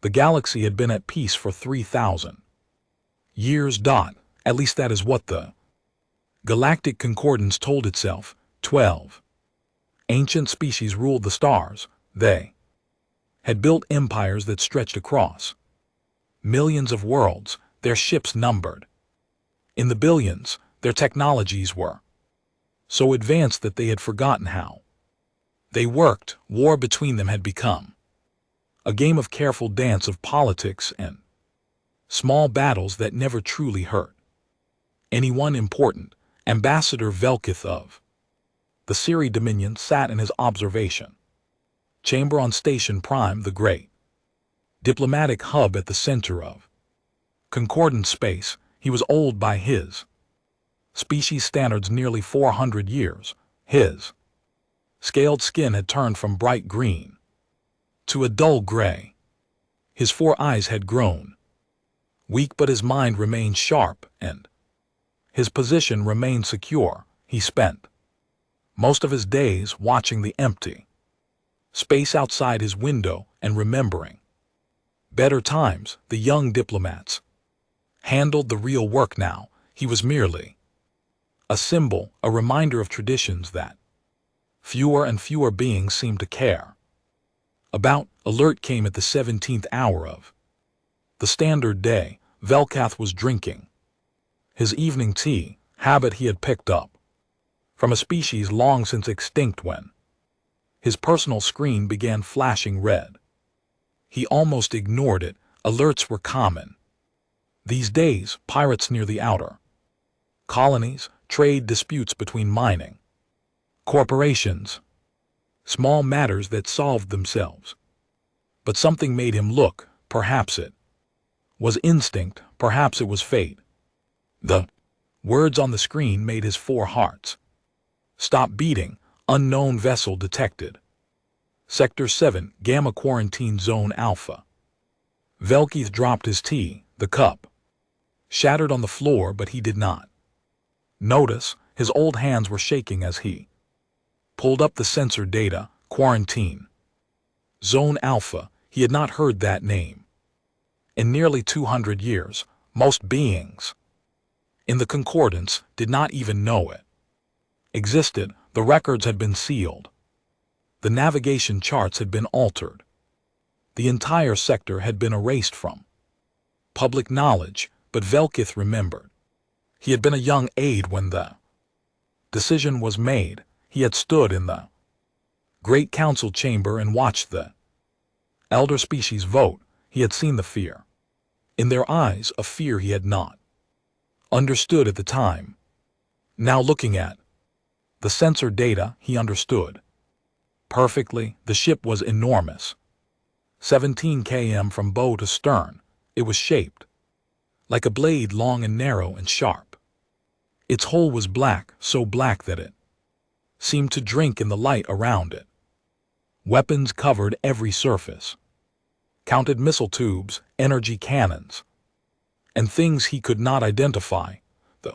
The galaxy had been at peace for 3,000 years. At least that is what the Galactic Concordance told itself. 12 ancient species ruled the stars. They had built empires that stretched across millions of worlds, their ships numbered in the billions. Their technologies were so advanced that they had forgotten how they worked. War between them had become a game of careful dance of politics and small battles that never truly hurt anyone important. Ambassador Velkith of the Siri Dominion sat in his observation chamber on Station Prime, the great diplomatic hub at the center of Concordant space. He was old by his species standards, nearly 400 years. His scaled skin had turned from bright green to a dull gray. His 4 eyes had grown weak, but his mind remained sharp, and his position remained secure. He spent most of his days watching the empty space outside his window and remembering better times. The young diplomats handled the real work now. He was merely a symbol, a reminder of traditions that fewer and fewer beings seemed to care about. Alert came at the 17th hour of the standard day. Velkath was drinking his evening tea, habit he had picked up from a species long since extinct, when his personal screen began flashing red. He almost ignored it. Alerts were common these days. Pirates near the outer colonies, trade disputes between mining corporations, small matters that solved themselves. But something made him look. Perhaps it was instinct, perhaps it was fate. The words on the screen made his 4 hearts stop beating. Unknown vessel detected. Sector 7, Gamma Quarantine Zone Alpha. Velkith dropped his tea. The cup shattered on the floor, but he did not notice. His old hands were shaking as he pulled up the sensor data. Quarantine Zone Alpha. He had not heard that name in nearly 200 years. Most beings in the Concordance did not even know it existed. The records had been sealed. The navigation charts had been altered. The entire sector had been erased from public knowledge. But Velkith remembered. He had been a young aide when the decision was made. He had stood in the Great Council chamber and watched the elder species vote. He had seen the fear in their eyes, a fear he had not understood at the time. Now, looking at the sensor data, he understood perfectly. The ship was enormous, 17 km from bow to stern. It was shaped like a blade, long and narrow and sharp. Its hull was black, so black that it seemed to drink in the light around it. Weapons covered every surface. Counted missile tubes, energy cannons, and things he could not identify. The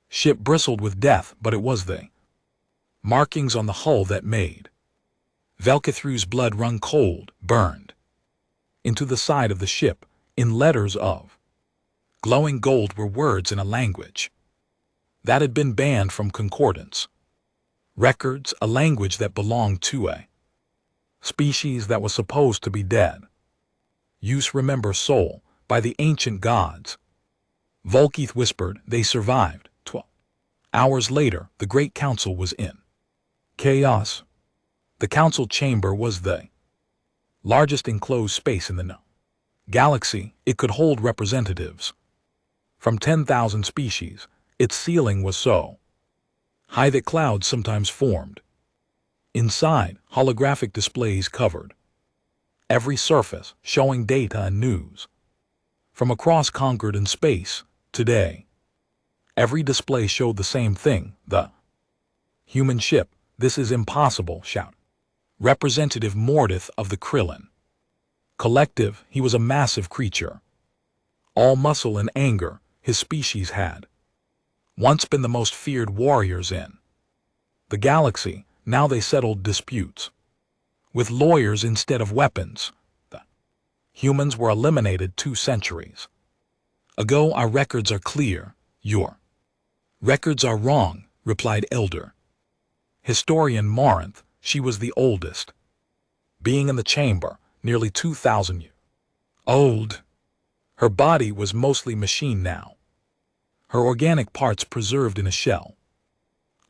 ship bristled with death, but it was the markings on the hull that made Velkithru's blood run cold. Burned into the side of the ship. In letters of glowing gold were words in a language that had been banned from Concordance records, a language that belonged to a species that was supposed to be dead. Use remember soul by the ancient gods. Velkith whispered. They survived. 12 hours later, the Great Council was in chaos. The council chamber was the largest enclosed space in the galaxy. It could hold representatives from 10,000 species. Its ceiling was so high that clouds sometimes formed. Inside, holographic displays covered every surface, showing data and news from across Concord and space. Today, every display showed the same thing. The human ship. This is impossible, shout Representative Mordith of the Krillin Collective. He was a massive creature, all muscle and anger. His species had once been the most feared warriors in the galaxy. Now they settled disputes with lawyers instead of weapons. The Humans were eliminated 2 centuries ago. Our records are clear. Your records are wrong, replied elder historian Morinth. She was the oldest being in the chamber, nearly 2,000 years old. Her body was mostly machine now, her organic parts preserved in a shell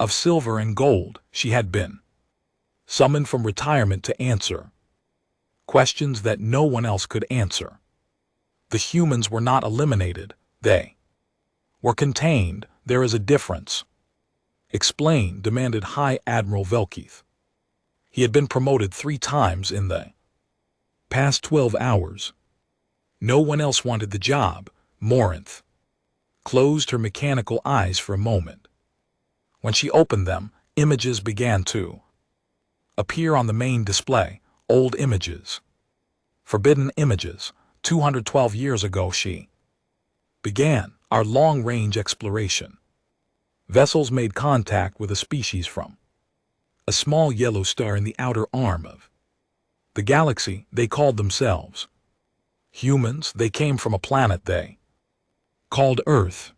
of silver and gold. She had been summoned from retirement to answer questions that no one else could answer. The humans were not eliminated, they were contained. There is a difference. Explain, demanded High Admiral Velkeith. He had been promoted 3 times in the past 12 hours. No one else wanted the job. Morinth closed her mechanical eyes for a moment. When she opened them, images began to appear on the main display. Old images, forbidden images. 212 years ago she began our long-range exploration. Vessels made contact with a species from a small yellow star in the outer arm of the galaxy. They called themselves humans. They came from a planet they called Earth.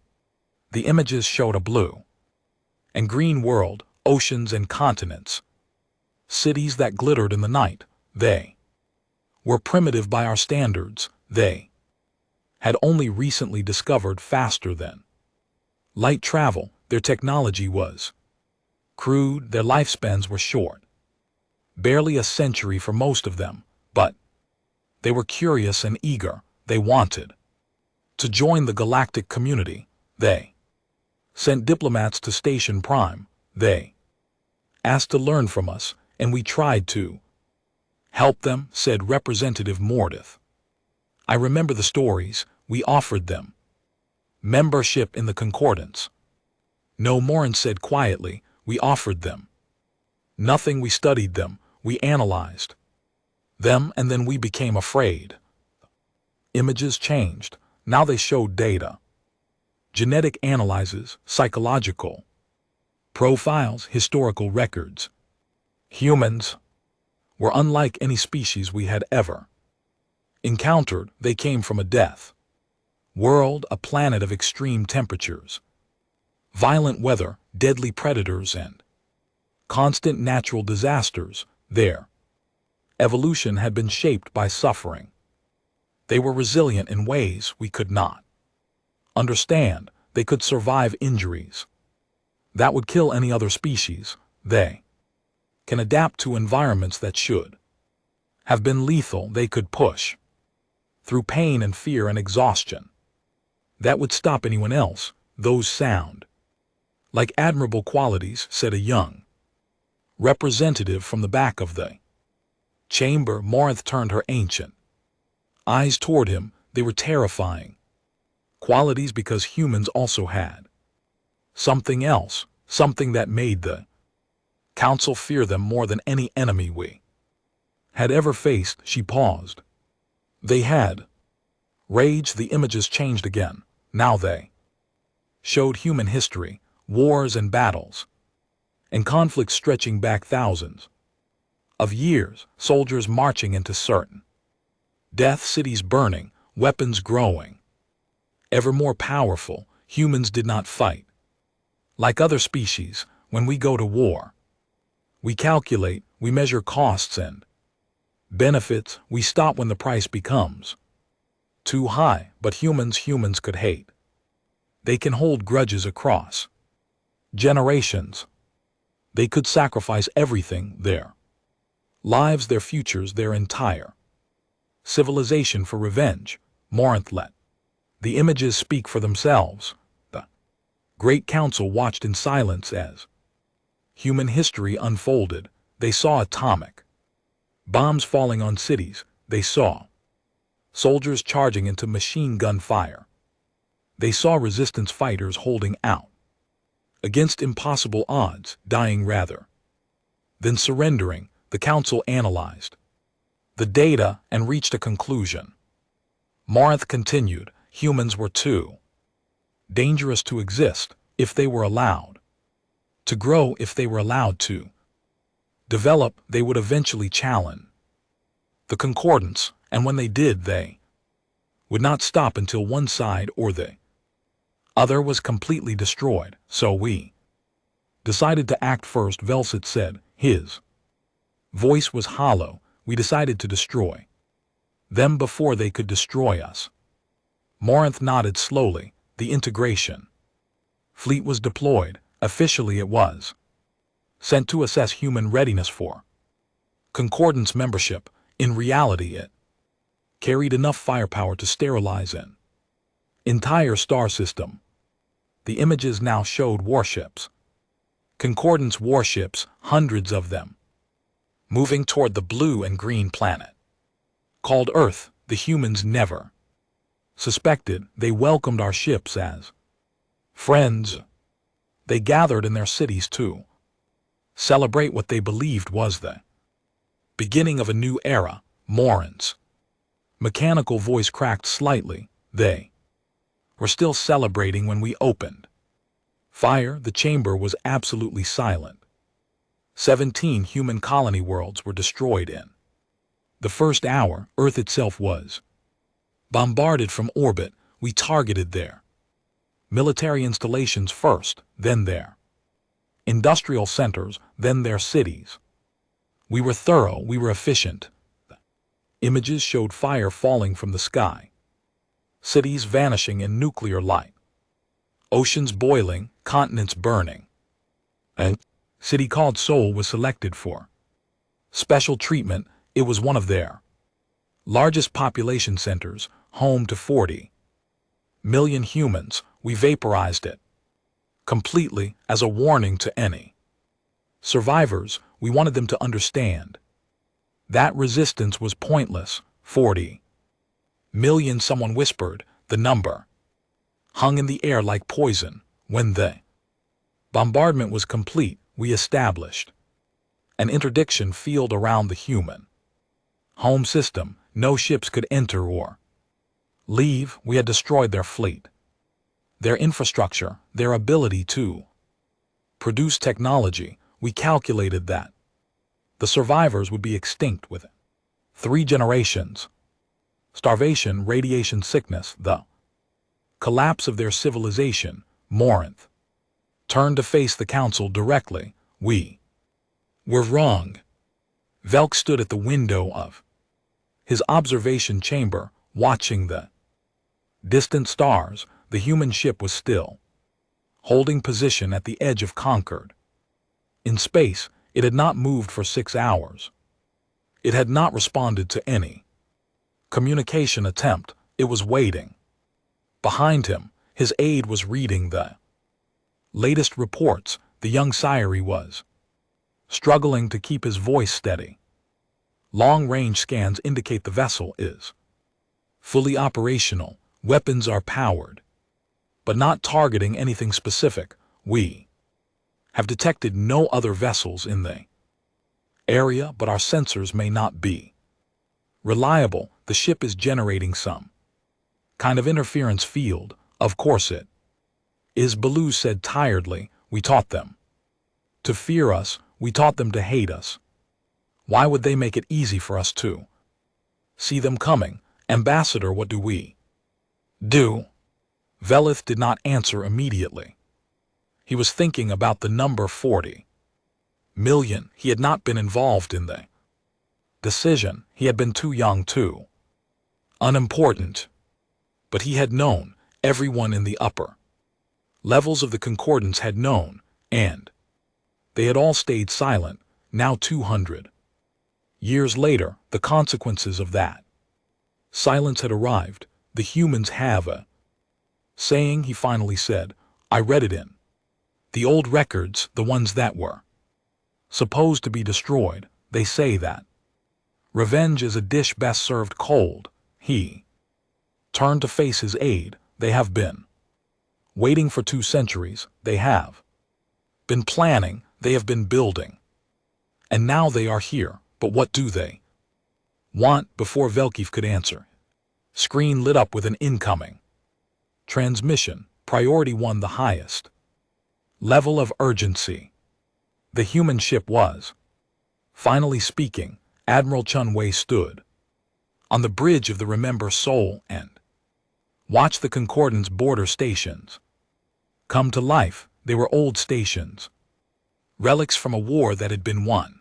The images showed a blue and green world, oceans and continents, cities that glittered in the night. They were primitive by our standards. They had only recently discovered faster than light travel. Their technology was crude. Their lifespans were short, barely a century for most of them, but they were curious and eager. They wanted to join the galactic community. They sent diplomats to Station Prime. They asked to learn from us, and we tried to help them, said Representative Mordith. I remember the stories. We offered them membership in the Concordance. No, Morin said quietly. We offered them nothing. We studied them. We analyzed them, and then we became afraid. Images changed. Now they showed data, genetic analyses, psychological profiles, historical records. Humans were unlike any species we had ever encountered. They came from a death world, a planet of extreme temperatures, violent weather, deadly predators, and constant natural disasters. Their evolution had been shaped by suffering. They were resilient in ways we could not understand. They could survive injuries that would kill any other species. They can adapt to environments that should have been lethal. They could push through pain and fear and exhaustion that would stop anyone else. Those sound like admirable qualities, said a young representative from the back of the chamber. Morinth turned her ancient eyes toward him. They were terrifying qualities, because humans also had something else, something that made the Council fear them more than any enemy we had ever faced. She paused. They had rage. The images changed again. Now they showed human history, wars and battles, and conflicts stretching back thousands of years. Soldiers marching into certain death, cities burning, weapons growing ever more powerful. Humans did not fight like other species. When we go to war, we calculate, we measure costs and benefits. We stop when the price becomes too high. But humans could hate. They can hold grudges across generations. They could sacrifice everything, their lives, their futures, their entire civilization for revenge. Morinth let the images speak for themselves. The Great Council watched in silence as human history unfolded. They saw atomic bombs falling on cities. They saw soldiers charging into machine gun fire. They saw resistance fighters holding out against impossible odds, dying rather than surrendering. The Council analyzed the data and reached a conclusion. Morinth continued. Humans were too dangerous to exist if they were allowed to grow. If they were allowed to develop, they would eventually challenge the Concordance And when they did, they would not stop until one side or the other was completely destroyed. So we decided to act first, Velsit said. His voice was hollow. We decided to destroy them before they could destroy us. Morinth nodded slowly. The integration fleet was deployed. Officially it was sent to assess human readiness for Concordance membership. In reality it carried enough firepower to sterilize an entire star system. The images now showed warships. Concordance warships, hundreds of them, moving toward the blue and green planet called Earth. The humans never suspected. They welcomed our ships as friends. They gathered in their cities to celebrate what they believed was the beginning of a new era. Morinth's mechanical voice cracked slightly. They were still celebrating when we opened fire. The chamber was absolutely silent. 17 human colony worlds were destroyed in the first hour. Earth itself was bombarded from orbit. We targeted their military installations first, then their industrial centers, then their cities. We were thorough, we were efficient. Images showed fire falling from the sky, cities vanishing in nuclear light, oceans boiling, continents burning. A city called Seoul was selected for special treatment. It was one of their largest population centers, home to 40 million humans. We vaporized it completely as a warning to any survivors. We wanted them to understand that resistance was pointless. 40 million, someone whispered. The number hung in the air like poison. When the bombardment was complete, we established an interdiction field around the human home system. No ships could enter or leave. We had destroyed their fleet, their infrastructure, their ability to produce technology. We calculated that the survivors would be extinct within 3 generations. Starvation, radiation sickness, the collapse of their civilization. Morinth turned to face the council directly. We were wrong. Velk stood at the window of his observation chamber, watching the distant stars. The human ship was still holding position at the edge of Concord. In space, it had not moved for 6 hours. It had not responded to any communication attempt. It was waiting. Behind him, his aide was reading the latest reports. The young Sire was struggling to keep his voice steady. Long-range scans indicate the vessel is fully operational. Weapons are powered, but not targeting anything specific. We have detected no other vessels in the area, but our sensors may not be reliable. The ship is generating some kind of interference field. Of course it is, Baloo said tiredly. We taught them to fear us. We taught them to hate us. Why would they make it easy for us to see them coming? Ambassador, what do we do? Velith did not answer immediately. He was thinking about the number 40 million. He had not been involved in the decision. He had been too young, too unimportant. But he had known. Everyone in the upper levels of the Concordance had known, and they had all stayed silent. Now 200 years later, the consequences of that silence had arrived. The humans have a saying, he finally said. I read it in the old records, the ones that were supposed to be destroyed. They say that revenge is a dish best served cold. He turned to face his aide. They have been waiting for 2 centuries. They have been planning. They have been building. And now they are here. But what do they want? Before Velkeef could answer, screen lit up with an incoming transmission. Priority 1, the highest level of urgency. The human ship was finally speaking. Admiral Chun Wei stood on the bridge of the Remember Soul and watch the Concordance border stations come to life. They were old stations, relics from a war that had been won.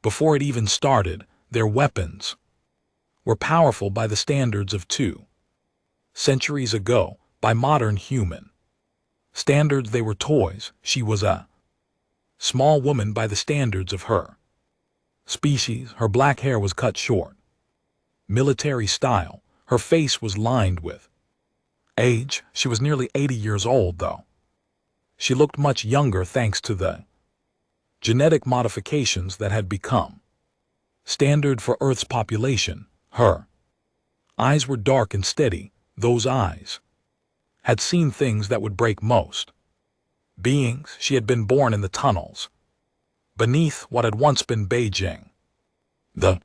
Before it even started, their weapons were powerful by the standards of 2 centuries ago, by modern human standards. They were toys. She was a small woman by the standards of her species. Her black hair was cut short, military style. Her face was lined with age. She was nearly 80 years old, though. She looked much younger thanks to the genetic modifications that had become standard for Earth's population. Her eyes were dark and steady. Those eyes had seen things that would break most beings. She had been born in the tunnels beneath what had once been Beijing. The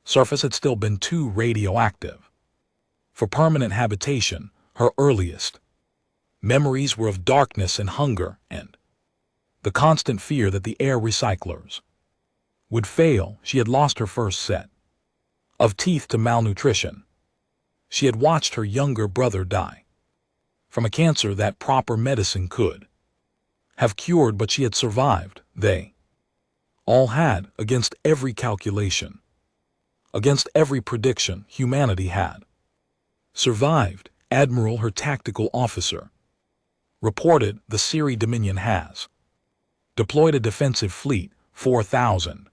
surface had still been too radioactive for permanent habitation. Her earliest memories were of darkness and hunger and the constant fear that the air recyclers would fail. She had lost her first set of teeth to malnutrition. She had watched her younger brother die from a cancer that proper medicine could have cured, but she had survived. They all had, against every calculation, against every prediction, humanity had survived. Admiral, her tactical officer, reported the Siri Dominion has deployed a defensive fleet, 4,000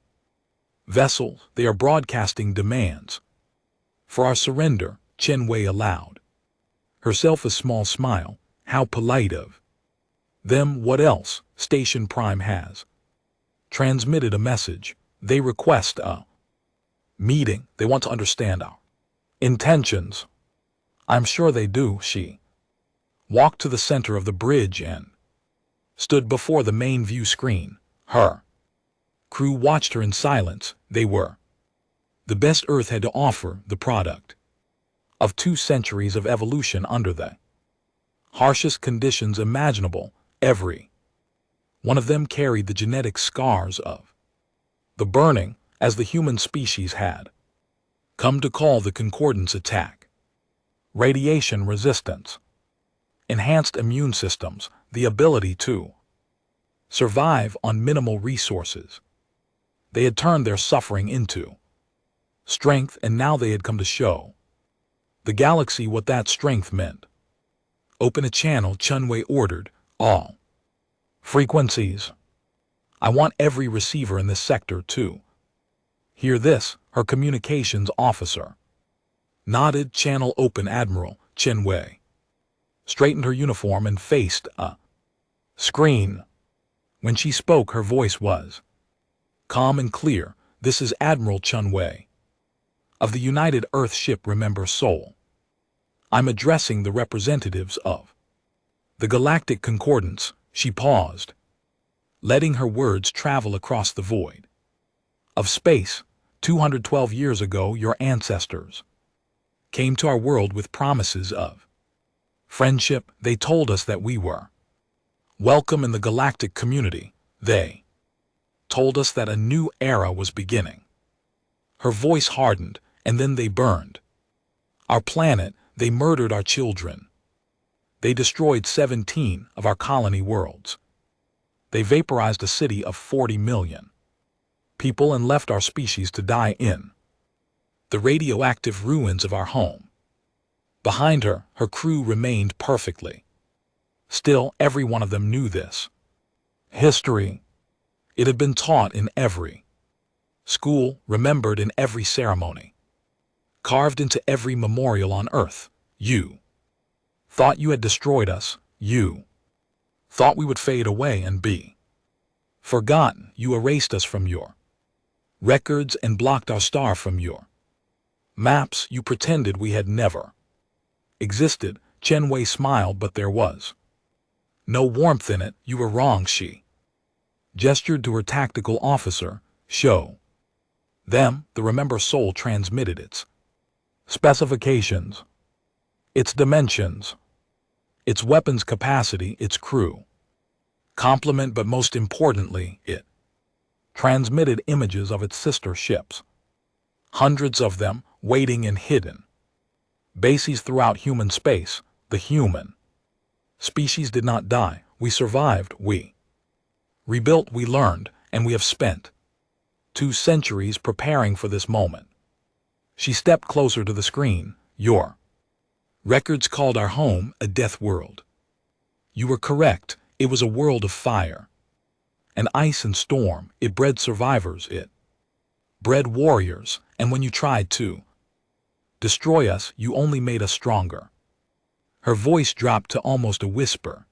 vessels. They are broadcasting demands for our surrender. Chen Wei allowed herself a small smile. How polite of them. What else? Station Prime has transmitted a message. They request a meeting. They want to understand our intentions. I'm sure they do. She walked to the center of the bridge and stood before the main view screen. Her crew watched her in silence. They were the best Earth had to offer, the product of 2 centuries of evolution under the harshest conditions imaginable. Every one of them carried the genetic scars of the burning, as the human species had come to call the Concordance attack. Radiation resistance, enhanced immune systems, the ability to survive on minimal resources. They had turned their suffering into strength, and now they had come to show the galaxy what that strength meant. Open a channel, Chen Wei ordered. All frequencies. I want every receiver in this sector to hear this. Her communications officer nodded. Channel open. Admiral. Chen Wei straightened her uniform and faced a screen. When she spoke, her voice was calm and clear. This is Admiral Chen Wei of the United Earth ship Remember Soul. I'm addressing the representatives of the Galactic Concordance. She paused, letting her words travel across the void of space. 212 years ago, your ancestors came to our world with promises of friendship. They told us that we were welcome in the galactic community. They told us that a new era was beginning. Her voice hardened, and then they burned our planet. They murdered our children. They destroyed 17 of our colony worlds. They vaporized a city of 40 million people and left our species to die in the radioactive ruins of our home. Behind her, her crew remained perfectly still. Every one of them knew this history. It had been taught in every school, remembered in every ceremony, carved into every memorial on Earth. You thought you had destroyed us. You thought we would fade away and be forgotten. You erased us from your records and blocked our star from your maps. You pretended we had never existed. Chen Wei smiled, but there was no warmth in it. You were wrong. She gestured to her tactical officer. Show them. The Remember Soul transmitted its specifications, its dimensions, its weapons capacity, its crew complement, but most importantly, it transmitted images of its sister ships, hundreds of them, waiting and hidden. Bases throughout human space, the human species did not die. We survived, we rebuilt, we learned, and we have spent 2 centuries preparing for this moment. She stepped closer to the screen. Your records called our home a death world. You were correct. It was a world of fire and ice and storm. It bred survivors. It bred warriors. And when you tried to destroy us, you only made us stronger. Her voice dropped to almost a whisper.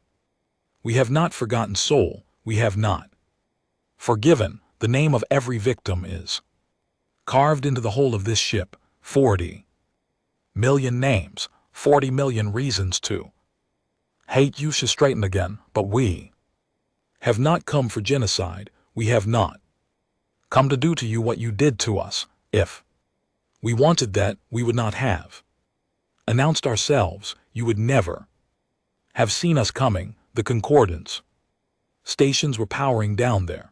We have not forgotten, soul. We have not forgiven. The name of every victim is carved into the hull of this ship. 40 million names, 40 million reasons to hate you. Should straighten again, but we have not come for genocide. We have not come to do to you what you did to us. If we wanted that, we would not have announced ourselves. You would never have seen us coming. The Concordance stations were powering down their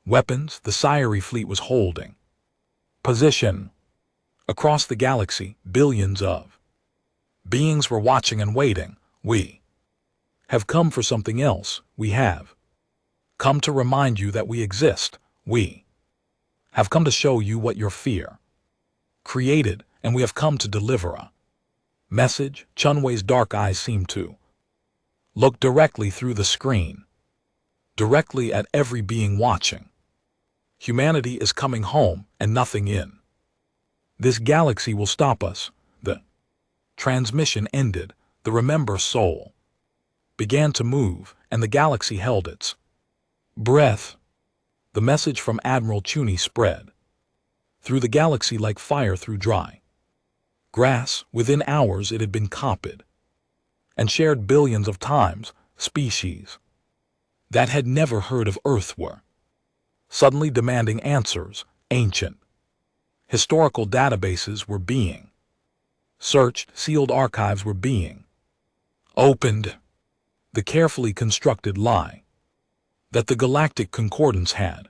weapons. The Scirie fleet was holding position. Across the galaxy, billions of beings were watching and waiting. We have come for something else. We have come to remind you that we exist. We have come to show you what your fear created, and we have come to deliver a message. Chunwei's dark eyes seemed to look directly through the screen, directly at every being watching. Humanity is coming home, and nothing in this galaxy will stop us. The transmission ended. The Remember soul began to move, and the galaxy held its breath. The message from Admiral Chuni spread through the galaxy like fire through dry grass. Within hours it had been copied and shared billions of times. Species that had never heard of Earth were suddenly demanding answers. Ancient historical databases were being searched. Sealed archives were being opened. The carefully constructed lie that the Galactic Concordance had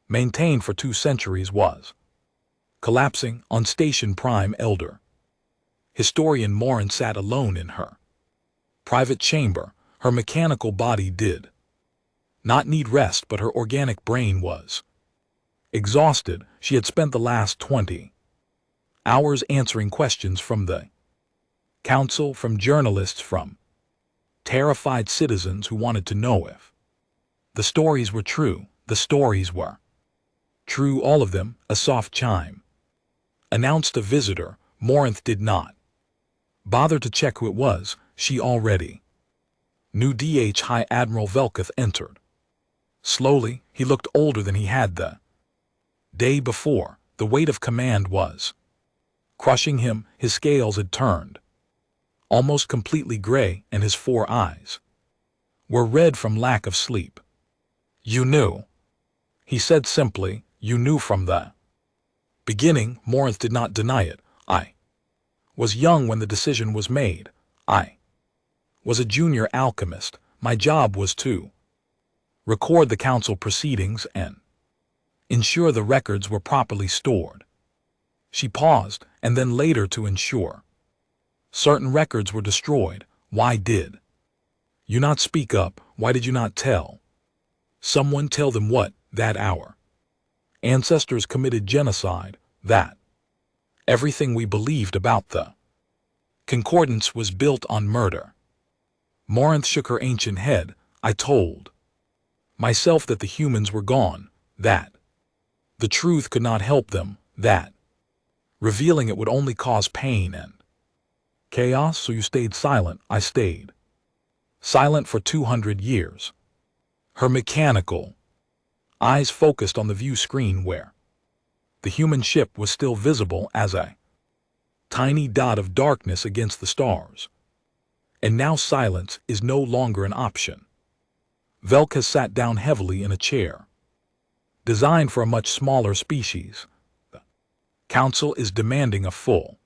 maintained for 2 centuries was collapsing. On Station Prime, Elder Historian Morin sat alone in her private chamber. Her mechanical body did not need rest, but her organic brain was exhausted. She had spent the last 20 hours answering questions from the council, from journalists, from terrified citizens who wanted to know if the stories were true. The stories were true, all of them. A soft chime announced a visitor. Morinth did not bother to check who it was. She already knew. DH High Admiral Velketh entered. Slowly, he looked older than he had the day before. The weight of command was crushing him. His scales had turned almost completely gray, and his 4 eyes were red from lack of sleep. You knew, he said simply. You knew from the beginning. Morinth did not deny it. I was young when the decision was made. I was a junior alchemist. My job was to record the council proceedings and ensure the records were properly stored. She paused, and then later to ensure certain records were destroyed. Why did you not speak up? Why did you not tell someone? Tell them what? That our ancestors committed genocide. That everything we believed about the Concordance was built on murder. Morinth shook her ancient head. I told myself that the humans were gone, that the truth could not help them, that revealing it would only cause pain and chaos. So you stayed silent. I stayed silent for 200 years. Her mechanical eyes focused on the view screen where the human ship was still visible as a tiny dot of darkness against the stars. And now silence is no longer an option. Velka sat down heavily in a chair designed for a much smaller species. The council is demanding a full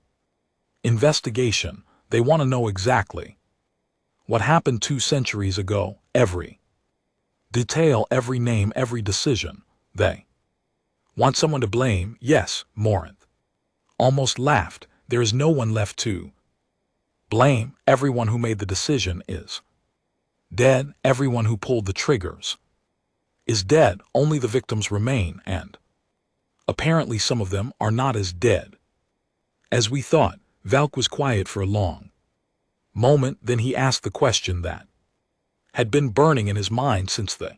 investigation. They want to know exactly what happened 2 centuries ago. Every detail, every name, every decision. They want someone to blame. Yes, Morinth almost laughed. There is no one left to blame. Everyone who made the decision is dead. Everyone who pulled the triggers is dead. Only the victims remain, and apparently some of them are not as dead as we thought. Valk was quiet for a long moment, then he asked the question that had been burning in his mind since the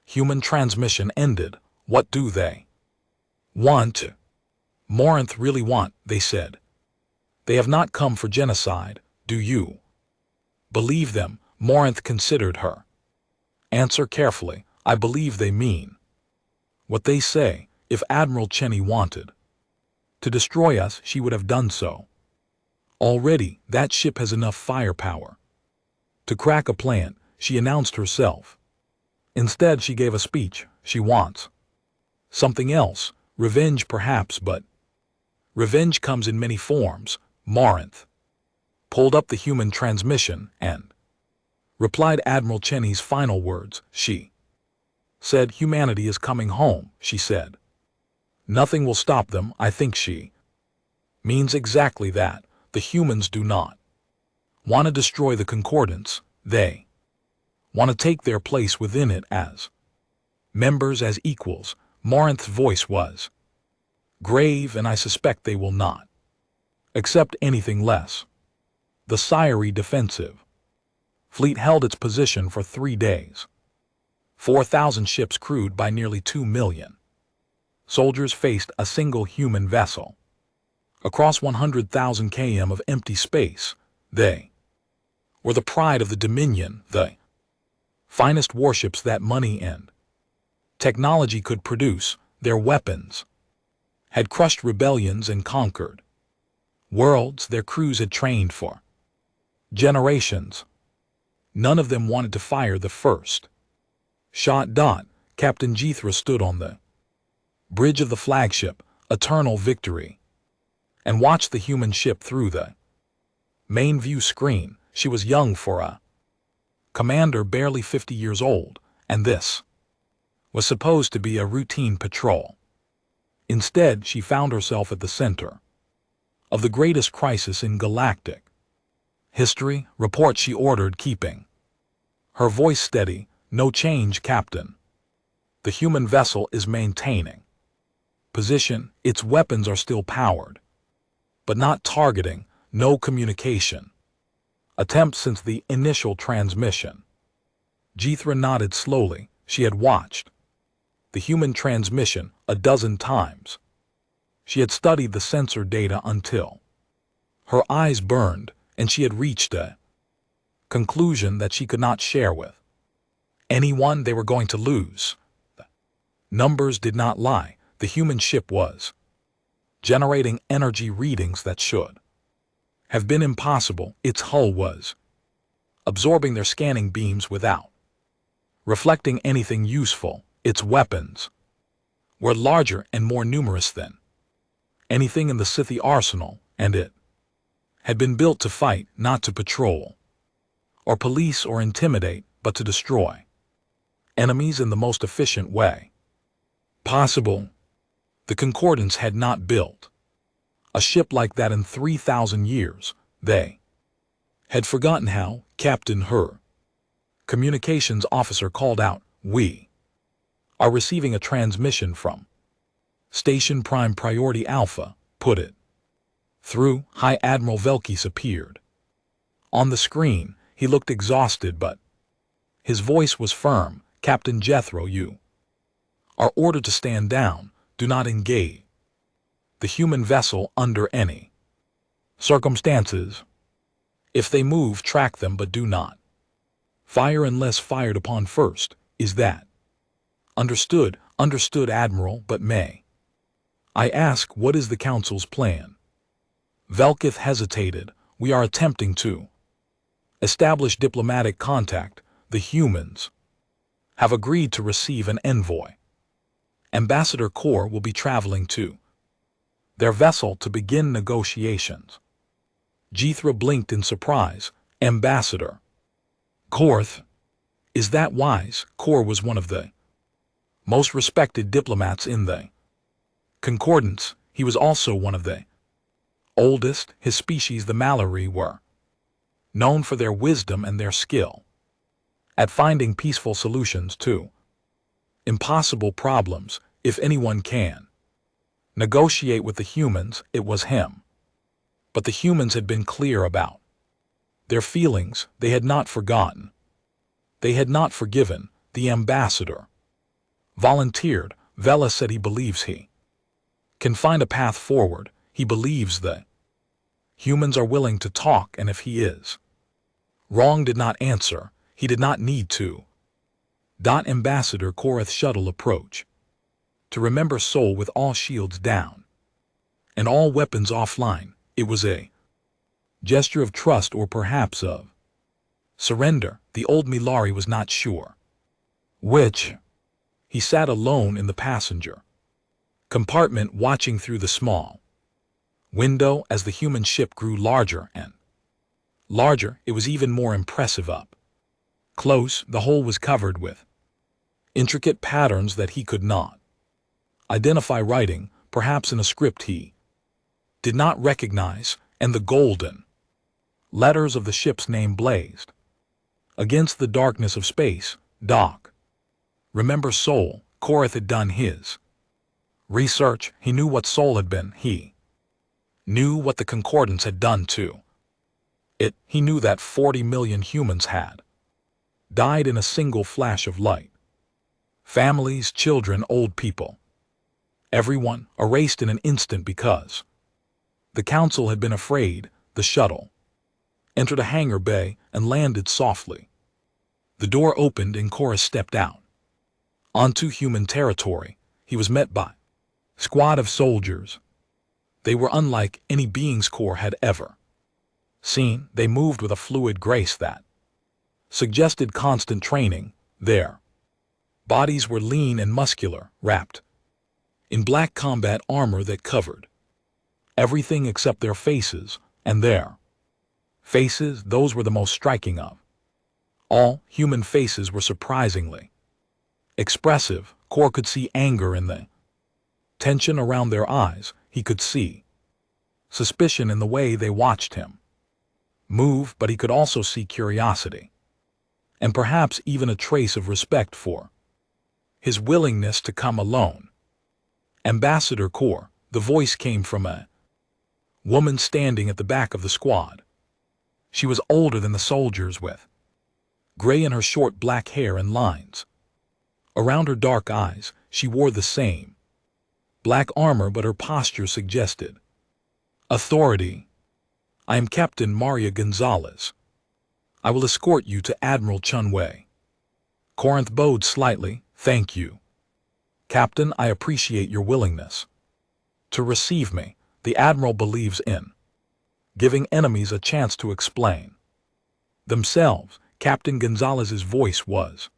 human transmission ended. What do they want? Morinth really want, they said. They have not come for genocide. Do you believe them? Morinth considered her answer carefully. I believe they mean what they say. If Admiral Cheney wanted to destroy us, she would have done so already. That ship has enough firepower to crack a plant, she announced herself. Instead, she gave a speech. She wants something else. Revenge, perhaps, but revenge comes in many forms. Morinth pulled up the human transmission and replied Admiral Cheney's final words. She said, humanity is coming home, she said. Nothing will stop them. I think she means exactly that. The humans do not want to destroy the Concordance. They want to take their place within it as members, as equals. Morinth's voice was grave, and I suspect they will not accept anything less. The Siri defensive fleet held its position for 3 days. 4,000 ships crewed by nearly 2 million soldiers faced a single human vessel. Across 100,000 km of empty space, they were the pride of the Dominion, the finest warships that money and technology could produce. Their weapons had crushed rebellions and conquered worlds their crews had trained for generations. None of them wanted to fire the first shot. Captain Jethro stood on the bridge of the flagship, Eternal Victory, and watched the human ship through the main view screen. She was young for a commander, barely 50 years old, and this was supposed to be a routine patrol. Instead, she found herself at the center of the greatest crisis in galactic history. Report, she ordered, keeping her voice steady. No change, Captain. The human vessel is maintaining position. Its weapons are still powered, but not targeting. No communication attempt since the initial transmission. Jethro nodded slowly. She had watched the human transmission a dozen times. She had studied the sensor data until her eyes burned, and she had reached a conclusion that she could not share with anyone. They were going to lose. The numbers did not lie. The human ship was generating energy readings that should have been impossible. Its hull was absorbing their scanning beams without reflecting anything useful. Its weapons were larger and more numerous than anything in the Scythian arsenal, and it had been built to fight, not to patrol or police or intimidate, but to destroy enemies in the most efficient way possible. The Concordance had not built a ship like that in 3,000 years. They had forgotten how. Captain, her communications officer called out, "We are receiving a transmission from Station Prime Priority Alpha. Put it through." High Admiral Velkis appeared on the screen. He looked exhausted, but his voice was firm. "Captain Jethro, you are ordered to stand down. Do not engage the human vessel under any circumstances. If they move, track them, but do not fire unless fired upon first. Is that understood?" "Understood, Admiral, but may I ask, what is the Council's plan?" Velkith hesitated. "We are attempting to establish diplomatic contact. The humans have agreed to receive an envoy. Ambassador Kor will be traveling to their vessel to begin negotiations." Jethro blinked in surprise. "Ambassador Korth? Is that wise?" Kor was one of the most respected diplomats in the Concordance. He was also one of the oldest. His species, the Mallory, were known for their wisdom and their skill at finding peaceful solutions to impossible problems. If anyone can negotiate with the humans, it was him. But the humans had been clear about their feelings. They had not forgotten. They had not forgiven. The ambassador volunteered. Vela said he believes he can find a path forward. He believes the humans are willing to talk, and if he is wrong, did not answer. He did not need to. Ambassador Korath shuttle approach to remember Sol with all shields down and all weapons offline. It was a gesture of trust, or perhaps of surrender. The old Milari was not sure which. He sat alone in the passenger compartment, watching through the small window as the human ship grew larger and larger. It was even more impressive up close. The whole was covered with intricate patterns that he could not identify. Writing, perhaps in a script he did not recognize, and the golden letters of the ship's name blazed against the darkness of space. Doc. Remember Sol. Korath had done his research. He knew what Sol had been. He knew what the Concordance had done to it. He knew that 40 million humans had died in a single flash of light. Families, children, old people. Everyone erased in an instant because the council had been afraid. The shuttle entered a hangar bay and landed softly. The door opened and Korath stepped out onto human territory. He was met by a squad of soldiers. They were unlike any beings Kor had ever seen. They moved with a fluid grace that suggested constant training. Their bodies were lean and muscular, wrapped in black combat armor that covered everything except their faces, and their faces, those were the most striking of all. Human faces were surprisingly expressive. Kor could see anger in the tension around their eyes. He could see suspicion in the way they watched him move, but he could also see curiosity and perhaps even a trace of respect for his willingness to come alone. Ambassador Kor. The voice came from a woman standing at the back of the squad. She was older than the soldiers, with gray in her short black hair and lines around her dark eyes. She wore the same black armor, but her posture suggested authority. I am Captain Maria Gonzalez. I will escort you to Admiral Chunwei. Korath bowed slightly. Thank you, Captain. I appreciate your willingness to receive me. The Admiral believes in giving enemies a chance to explain themselves. Captain Gonzalez's voice was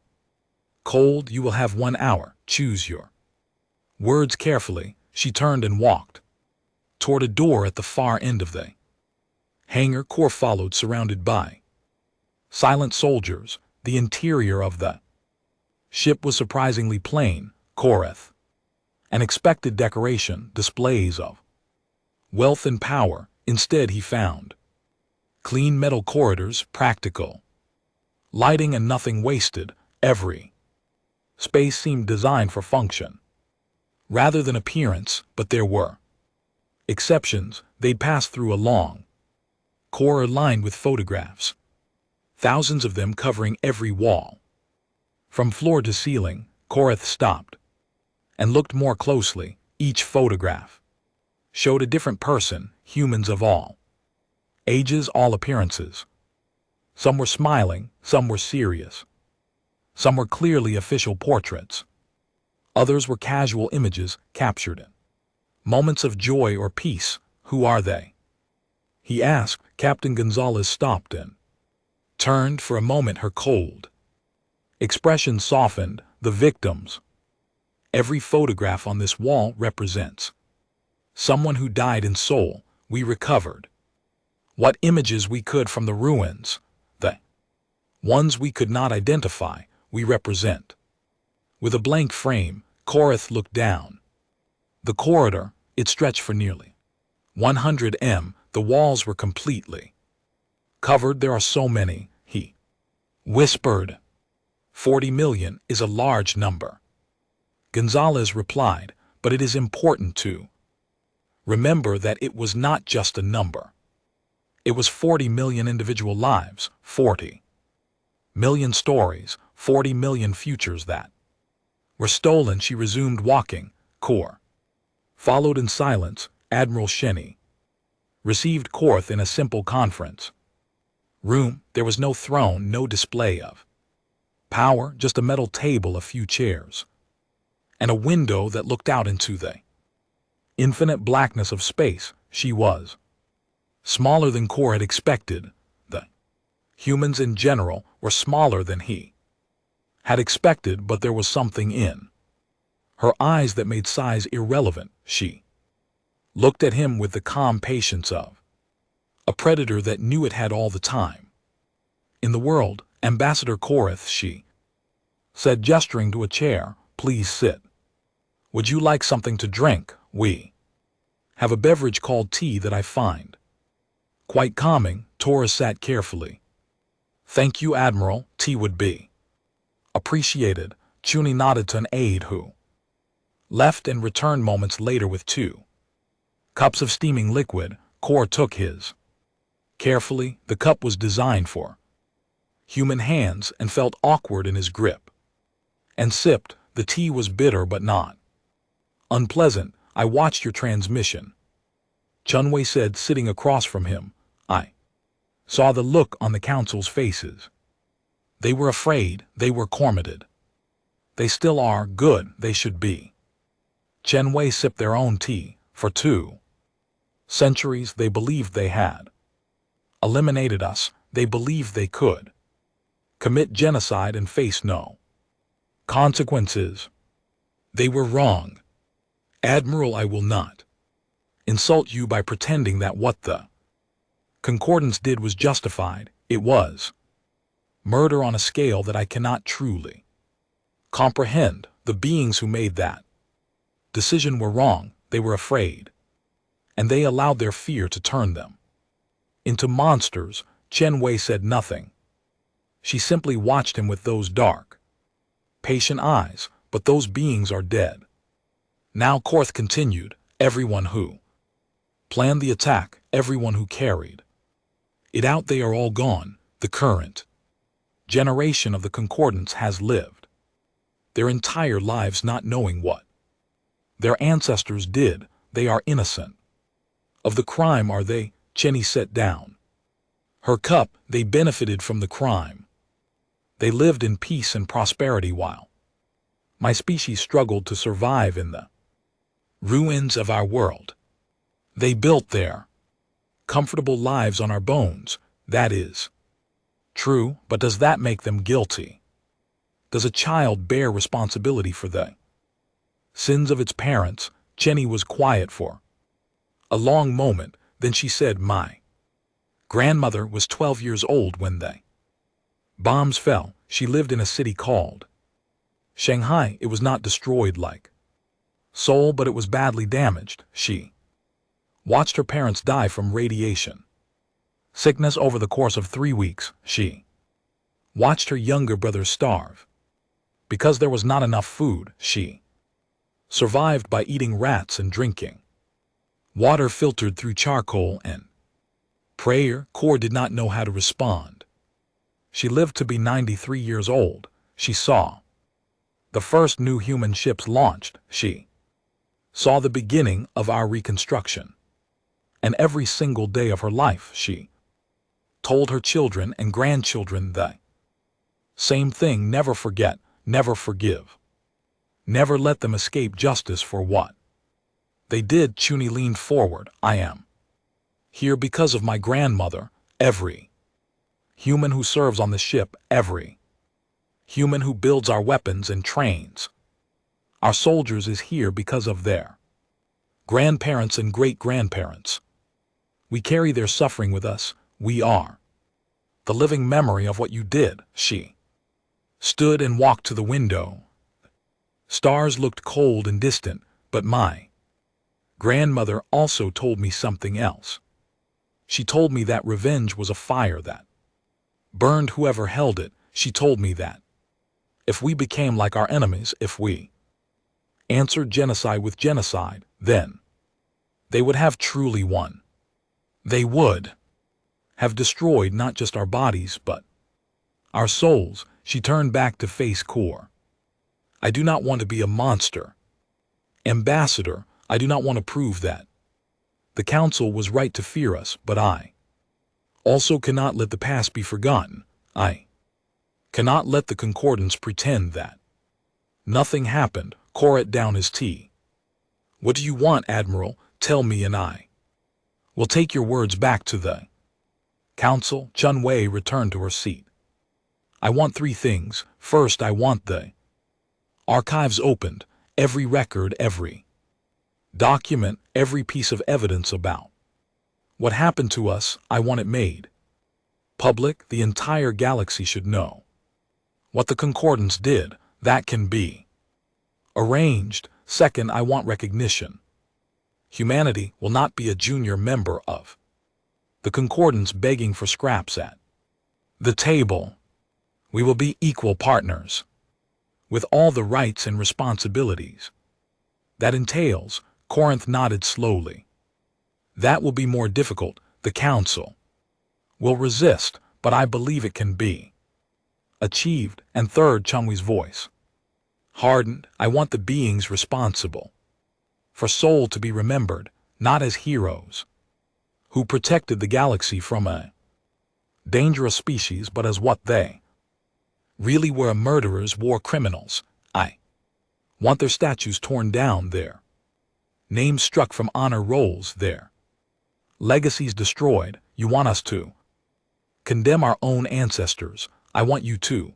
cold. You will have 1 hour. Choose your words carefully. She turned and walked toward a door at the far end of the hangar. Kor followed, surrounded by silent soldiers. The interior of the ship was surprisingly plain. Korath an expected decoration, displays of wealth and power. Instead, he found clean metal corridors, practical lighting, and nothing wasted. Every space seemed designed for function rather than appearance, but there were exceptions. They'd passed through a long corridor lined with photographs, thousands of them covering every wall. From floor to ceiling. Korath stopped and looked more closely. Each photograph showed a different person, humans of all ages, all appearances. Some were smiling, some were serious, some were clearly official portraits. Others were casual images captured in moments of joy or peace. Who are they? He asked. Captain Gonzalez stopped and turned. For a moment her cold expression softened. The victims. Every photograph on this wall represents someone who died in soul. We recovered what images we could from the ruins. The ones we could not identify, we represent with a blank frame. Korath looked down the corridor. It stretched for nearly 100 m. The walls were completely covered. There are so many, he whispered. 40 million is a large number, Gonzalez replied, but it is important to remember that it was not just a number. It was 40 million individual lives, 40 million stories, 40 million futures that were stolen. She resumed walking. Kor followed in silence. Admiral Shenny received Korth in a simple conference room. There was no throne, no display of power, just a metal table, a few chairs, and a window that looked out into the infinite blackness of space. She was smaller than Kor had expected. The humans in general were smaller than he had expected, but there was something in her eyes that made size irrelevant. She looked at him with the calm patience of a predator that knew it had all the time in the world. Ambassador Korth, she said, gesturing to a chair, please sit. Would you like something to drink? We have a beverage called tea that I find quite calming. Torres sat carefully. Thank you, Admiral. Tea would be appreciated. Chuni nodded to an aide who left and returned moments later with 2 cups of steaming liquid. Kor took his carefully. The cup was designed for human hands and felt awkward in his grip, and sipped. The tea was bitter but not unpleasant. I watched your transmission, Chunwei said, sitting across from him. I saw the look on the council's faces. They were afraid. They were cornered. They still are. Good, they should be. Chenwei sipped their own tea. For 2 centuries they believed they had eliminated us. They believed they could commit genocide and face no consequences. They were wrong. Admiral, I will not insult you by pretending that what the Concordance did was justified. It was murder on a scale that I cannot truly comprehend. The beings who made that decision were wrong. They were afraid, and they allowed their fear to turn them into monsters. Chen Wei said nothing. She simply watched him with those dark, patient eyes. But those beings are dead now, Korth continued. Everyone who planned the attack, everyone who carried it out, they are all gone. The current generation of the Concordance has lived their entire lives not knowing what their ancestors did. They are innocent of the crime, are they? Chenny sat down her cup. They benefited from the crime. They lived in peace and prosperity while my species struggled to survive in the ruins of our world. They built their comfortable lives on our bones. That is true, but does that make them guilty? Does a child bear responsibility for the sins of its parents? Chenny was quiet for a long moment. Then she said, my grandmother was 12 years old when the bombs fell. She lived in a city called Shanghai. It was not destroyed like Seoul, but it was badly damaged. She watched her parents die from radiation sickness over the course of 3 weeks. She watched her younger brother starve because there was not enough food. She survived by eating rats and drinking water filtered through charcoal and prayer. Kor did not know how to respond. She lived to be 93 years old. She saw the first new human ships launched. She saw the beginning of our reconstruction. And every single day of her life she told her children and grandchildren the same thing: never forget, never forgive, never let them escape justice for what they did. Chuni leaned forward. I am here because of my grandmother. Every human who serves on the ship, every human who builds our weapons and trains our soldiers is here because of their grandparents and great-grandparents. We carry their suffering with us. We are the living memory of what you did. She stood and walked to the window. Stars looked cold and distant, but my Grandmother also told me something else. She told me that revenge was a fire that burned whoever held it. She told me that if we became like our enemies, if we answered genocide with genocide, then they would have truly won. They would have destroyed not just our bodies, but our souls. She turned back to face Core. I do not want to be a monster. Ambassador, I do not want to prove that the Council was right to fear us, but I also cannot let the past be forgotten. I cannot let the Concordance pretend that nothing happened. Core it down his tea. What do you want, Admiral? Tell me and I will take your words back to the Council. Chun Wei returned to her seat. I want 3 things. First, I want the archives opened, every record, every document, every piece of evidence about what happened to us. I want it made public. The entire galaxy should know what the Concordance did. That can be arranged. Second, I want recognition. Humanity will not be a junior member of the Concordance begging for scraps at the table. We will be equal partners with all the rights and responsibilities that entails. Corinth nodded slowly. That will be more difficult. The Council will resist, but I believe it can be achieved. And third, Chunwi's voice hardened. I want the beings responsible for Soul to be remembered, not as heroes who protected the galaxy from a dangerous species, but as what they really were: murderers, war criminals. I want their statues torn down, their names struck from honor rolls, their legacies destroyed. You want us to condemn our own ancestors. I want you to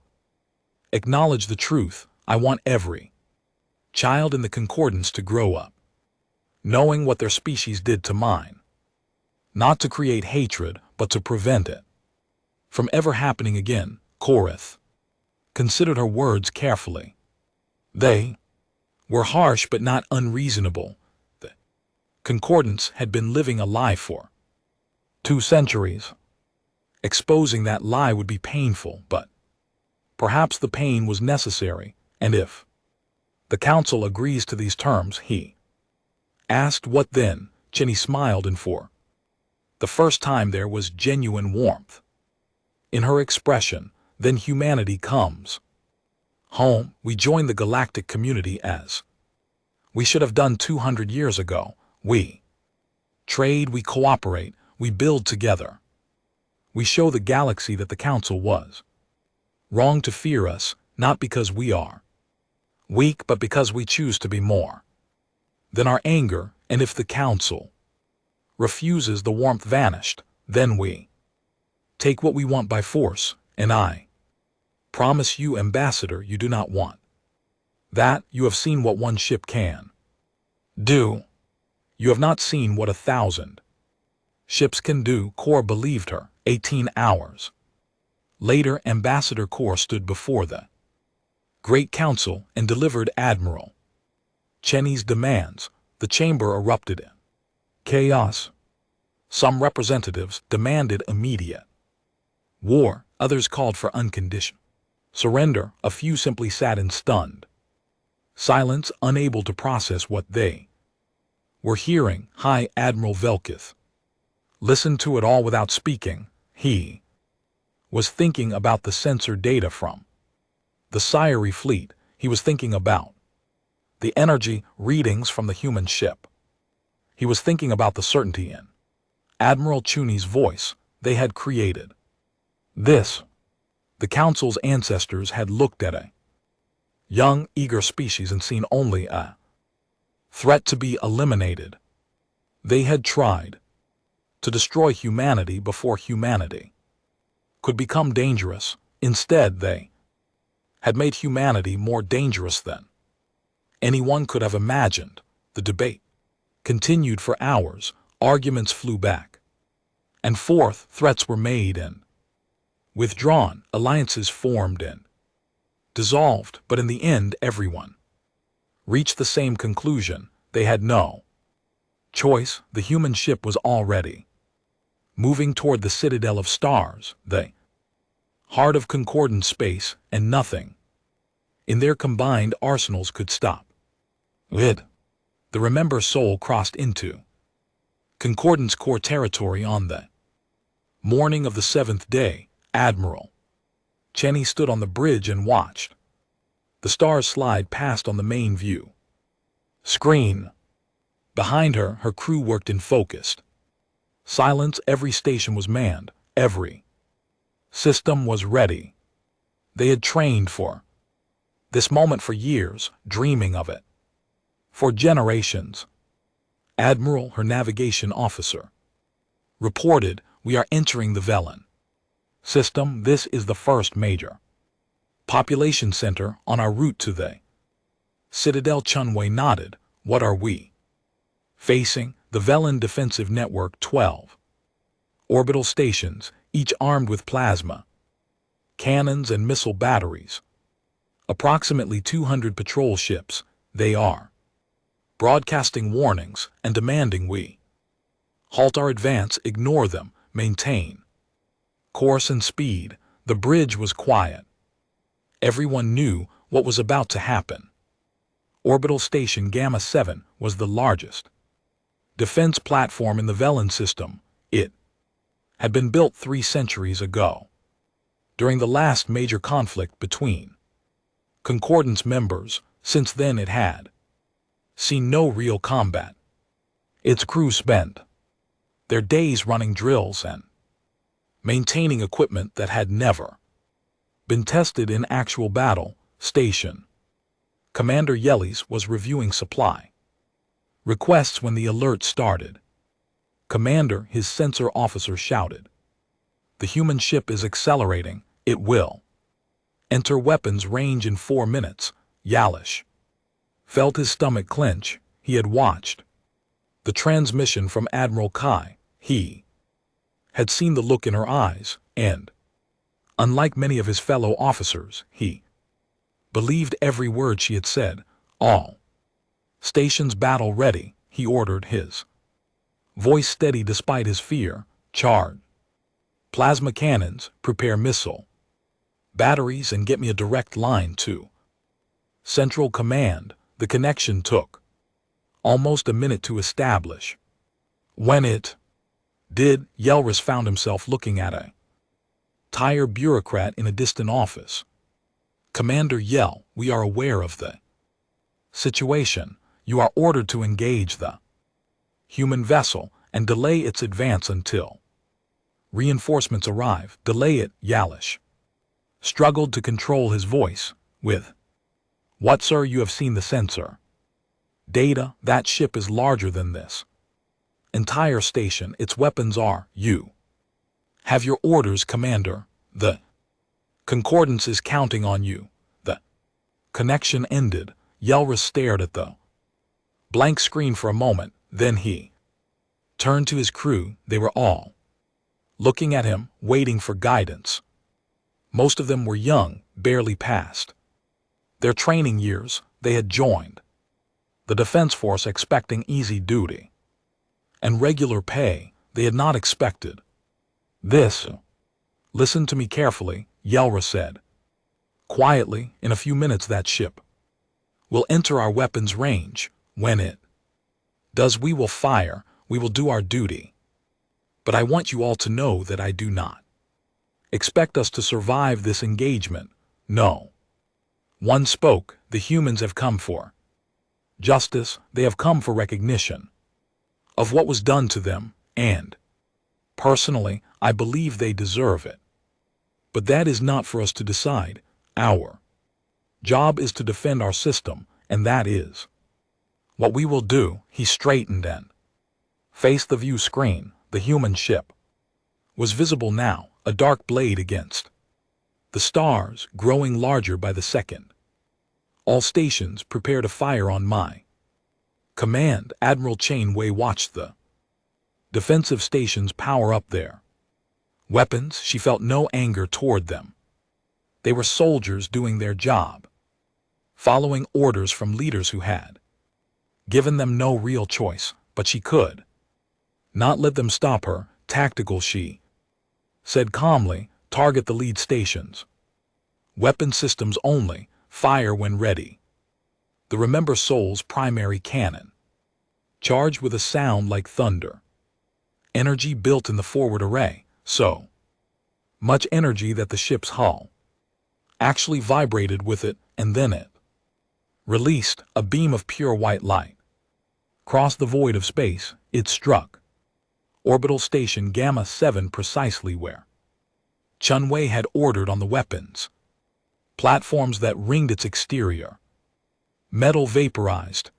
acknowledge the truth. I want every child in the Concordance to grow up knowing what their species did to mine, not to create hatred, but to prevent it from ever happening again. Korith considered her words carefully. They were harsh but not unreasonable. The Concordance had been living a lie for 2 centuries. Exposing that lie would be painful, but perhaps the pain was necessary. And if the Council agrees to these terms, he asked, what then? Chinny smiled, and for the first time there was genuine warmth in her expression. Then humanity comes home. We join the galactic community as we should have done 200 years ago. We trade, we cooperate, we build together. We show the galaxy that the Council was wrong to fear us, not because we are weak, but because we choose to be more than our anger. And if the Council refuses, the warmth vanished. Then we take what we want by force, and I promise you, Ambassador, you do not want that. You have seen what one ship can do. You have not seen what 1,000 ships can do. Core believed her. 18 hours later, Ambassador Core stood before the Great Council and delivered Admiral Cheney's demands. The chamber erupted in chaos. Some representatives demanded immediate war. Others called for unconditional surrender. A few simply sat in stunned silence, unable to process what they were hearing. High Admiral Velkith listened to it all without speaking. He was thinking about the sensor data from the Siri fleet. He was thinking about the energy readings from the human ship. He was thinking about the certainty in Admiral Chuni's voice. They had created this. The Council's ancestors had looked at a young, eager species and seen only a threat to be eliminated. They had tried to destroy humanity before humanity could become dangerous. Instead, they had made humanity more dangerous than anyone could have imagined. The debate continued for hours. Arguments flew back and forth. Threats were made and withdrawn. Alliances formed and dissolved. But in the end, everyone reached the same conclusion. They had no choice, the human ship was already moving toward the citadel of stars, the heart of concordant space, and nothing in their combined arsenals could stop it. The Remember Soul crossed into Concordance core territory on the morning of the 7th day. Admiral Cheney stood on the bridge and watched the stars slide past on the main view screen. Behind her, her crew worked in focused silence. Every station was manned. Every system was ready. They had trained for this moment for years, dreaming of it for generations. Admiral, her navigation officer, reported, "We are entering the Velen system. This is the first major population center on our route to the Citadel." Chunway nodded. "What are we facing?" "The Velen Defensive Network, 12 orbital stations, each armed with plasma cannons and missile batteries. Approximately 200 patrol ships. They are broadcasting warnings and demanding we halt our advance, ignore them, maintain course and speed." The bridge was quiet. Everyone knew what was about to happen. Orbital Station Gamma 7 was the largest defense platform in the Velen system. It had been built 3 centuries ago, during the last major conflict between Concordance members. Since then it had seen no real combat. Its crew spent their days running drills and maintaining equipment that had never been tested in actual battle. Station Commander Yellis was reviewing supply requests when the alert started. "Commander," his sensor officer shouted, "the human ship is accelerating. It will enter weapons range in 4 minutes." Yalish felt his stomach clench. He had watched the transmission from Admiral Kai. He had seen the look in her eyes, and, unlike many of his fellow officers, he believed every word she had said. "All stations battle ready," he ordered, his voice steady despite his fear. "Charge plasma cannons, prepare missile batteries, and get me a direct line to Central Command." The connection took almost a minute to establish. When it did, Yelris found himself looking at a tired bureaucrat in a distant office. "Commander Yell, we are aware of the situation. You are ordered to engage the human vessel and delay its advance until reinforcements arrive." "Delay it," Yalish struggled to control his voice. "With what, sir? You have seen the sensor data. That ship is larger than this entire station. Its weapons are. You have your orders, Commander. The Concordance is counting on you." The connection ended. Yelris stared at the blank screen for a moment. Then he turned to his crew. They were all looking at him, waiting for guidance. Most of them were young, barely past their training years. They had joined the Defense Force expecting easy duty and regular pay. They had not expected this. "Listen to me carefully," Yelris said quietly. "In a few minutes that ship will enter our weapons range. When it does, we will fire. We will do our duty. But I want you all to know that I do not expect us to survive this engagement. No." One spoke. "The humans have come for justice. They have come for recognition of what was done to them, and, personally, I believe they deserve it. But that is not for us to decide. Our job is to defend our system, and that is what we will do." He straightened and faced the view screen. The human ship was visible now, a dark blade against the stars, growing larger by the second. "All stations, prepare to fire on my command." Admiral Chainway watched the defensive stations power up their weapons. She felt no anger toward them. They were soldiers doing their job, following orders from leaders who had given them no real choice. But she could not let them stop her. Tactical, she said calmly, target the lead stations. Weapon systems only, fire when ready. The Remember Soul's primary cannon, charged with a sound like thunder. Energy built in the forward array, so much energy that the ship's hull actually vibrated with it, and then it released a beam of pure white light. Crossed the void of space, it struck Orbital Station Gamma 7 precisely where Chunwei had ordered on the weapons platforms that ringed its exterior. Metal vaporized.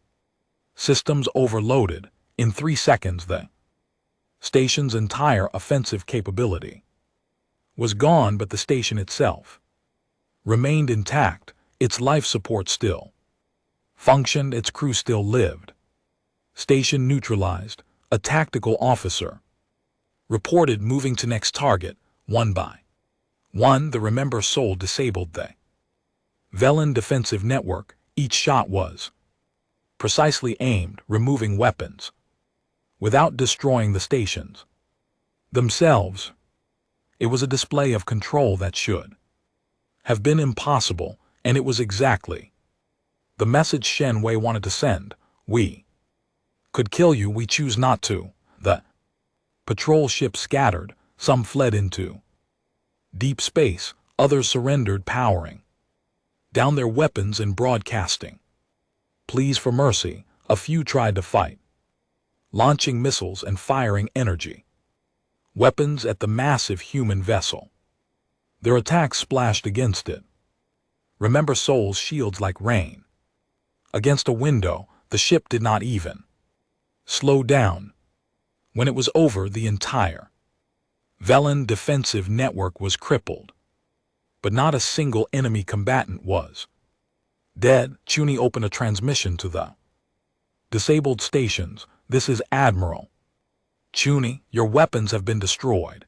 Systems overloaded. In 3 seconds the station's entire offensive capability was gone, but the station itself remained intact. Its life support still functioned, its crew still lived. Station neutralized. A tactical officer reported, moving to next target. One by one, the Remember Soul disabled the Velen defensive network. Each shot was precisely aimed, removing weapons without destroying the stations themselves. It was a display of control that should have been impossible, and it was exactly the message Shen Wei wanted to send. We could kill you, we choose not to. The patrol ships scattered. Some fled into deep space, others surrendered, powering down their weapons and broadcasting pleas for mercy. A few tried to fight, launching missiles and firing energy weapons at the massive human vessel. Their attacks splashed against it. Remember Soul's shields like rain against a window. The ship did not even slow down. When it was over, the entire Velen defensive network was crippled, but not a single enemy combatant was dead. Chuni opened a transmission to the disabled stations. This is Admiral Chuni. Your weapons have been destroyed,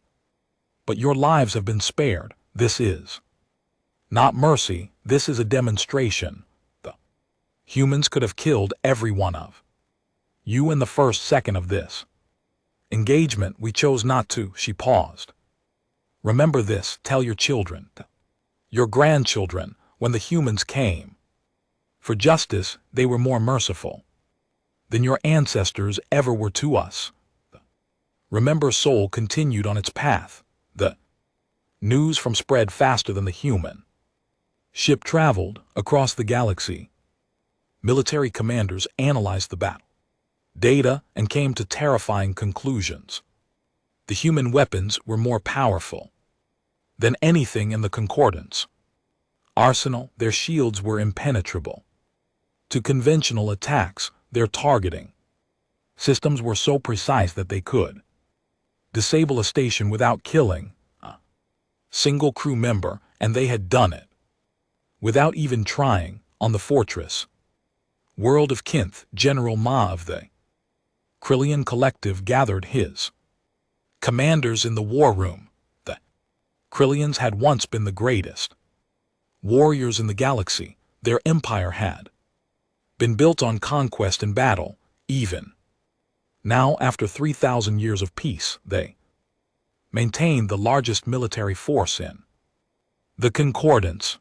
but your lives have been spared. This is not mercy. This is a demonstration. The humans could have killed every one of you in the first second of this engagement. We chose not to. She paused. Remember this. Tell your children, your grandchildren, when the humans came for justice, they were more merciful than your ancestors ever were to us. Remember Soul continued on its path. The news from spread faster than the human ship traveled across the galaxy. Military commanders analyzed the battle data and came to terrifying conclusions. The human weapons were more powerful than anything in the Concordance arsenal. Their shields were impenetrable to conventional attacks. Their targeting systems were so precise that they could disable a station without killing a single crew member, and they had done it without even trying. On the fortress world of Kinth, General Ma of the Krillian Collective gathered his commanders in the war room. The Krillians had once been the greatest warriors in the galaxy. Their empire had been built on conquest and battle. Even now, after 3,000 years of peace, they maintained the largest military force in the Concordance.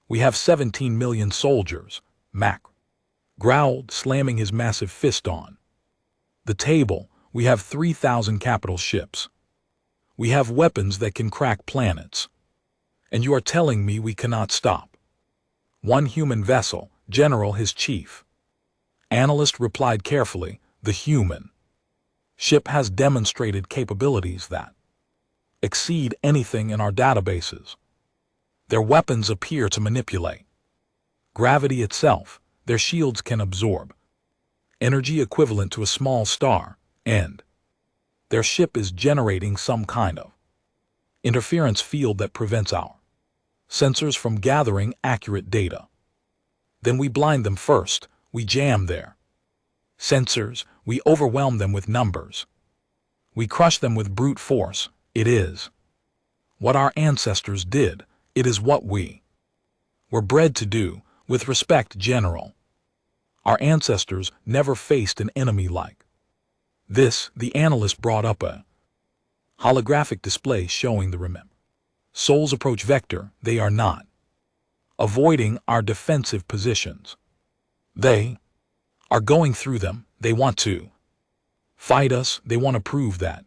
We have 17 million soldiers, Mac growled, slamming his massive fist on the table. We have 3,000 capital ships. We have weapons that can crack planets. And you are telling me we cannot stop one human vessel? General, his chief analyst replied carefully. The human ship has demonstrated capabilities that exceed anything in our databases. Their weapons appear to manipulate gravity itself. Their shields can absorb energy equivalent to a small star, and their ship is generating some kind of interference field that prevents our sensors from gathering accurate data. Then we blind them first. We jam their sensors. We overwhelm them with numbers. We crush them with brute force. It is what our ancestors did. It is what we were bred to do. With respect, General, our ancestors never faced an enemy like The analyst brought up a holographic display showing the remember Sol's approach vector. They are not avoiding our defensive positions. They are going through them. They want to fight us. They want to prove that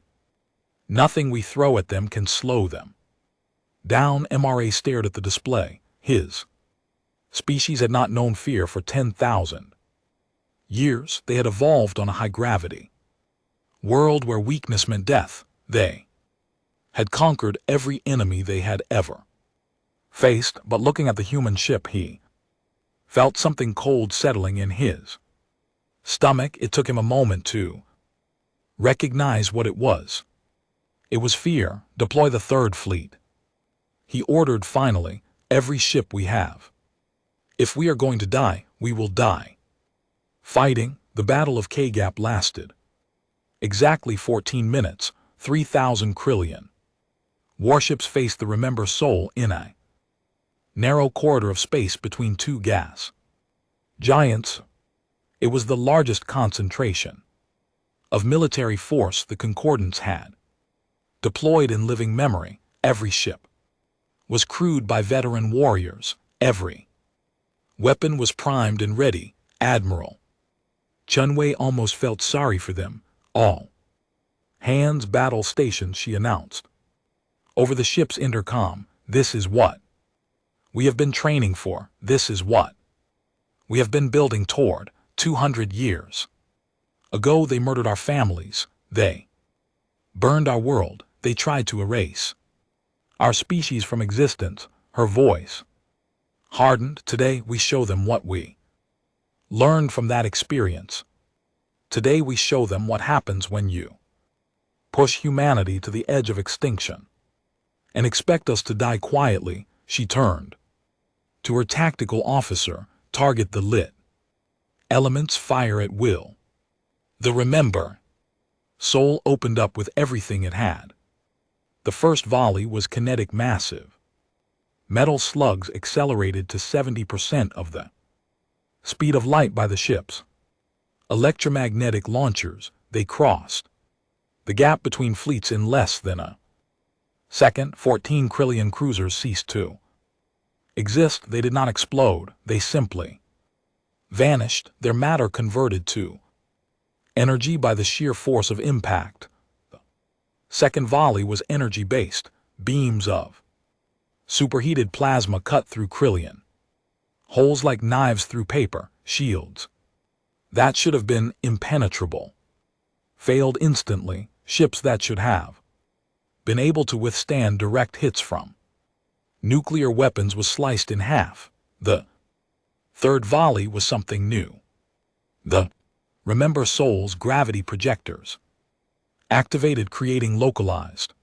nothing we throw at them can slow them down. MRA stared at the display. His species had not known fear for 10,000 years. They had evolved on a high-gravity world where weakness meant death. They had conquered every enemy they had ever faced, but looking at the human ship, he felt something cold settling in his stomach. It took him a moment to recognize what it was. It was fear. Deploy the third fleet, he ordered finally. Every ship we have. If we are going to die, we will die fighting. The Battle of K-Gap lasted exactly 14 minutes. 3,000 Krillian warships faced the Remember Sol in a narrow corridor of space between two gas giants. It was the largest concentration of military force the Concordance had deployed in living memory. Every ship was crewed by veteran warriors. Every weapon was primed and ready. Admiral Chunwei almost felt sorry for them. All hands battle stations, she announced over the ship's intercom. This is what we have been training for. This is what we have been building toward. 200 years ago they murdered our families. They burned our world. They tried to erase our species from existence. Her voice hardened. Today we show them what we learned from that experience. Today we show them what happens when you push humanity to the edge of extinction and expect us to die quietly. She turned to her tactical officer. Target the lit elements. Fire at will. The Remember Sol opened up with everything it had. The first volley was kinetic, massive. Metal slugs accelerated to 70% of the speed of light by the ships. Electromagnetic launchers, they crossed the gap between fleets in less than a second. 14 Krillian cruisers ceased to exist. They did not explode. They simply vanished. Their matter converted to energy by the sheer force of impact. The second volley was energy-based. Beams of superheated plasma cut through Krillian holes like knives through paper. Shields that should have been impenetrable failed instantly. Ships that should have been able to withstand direct hits from nuclear weapons was sliced in half. The third volley was something new. The Remember Sol's gravity projectors activated, creating localized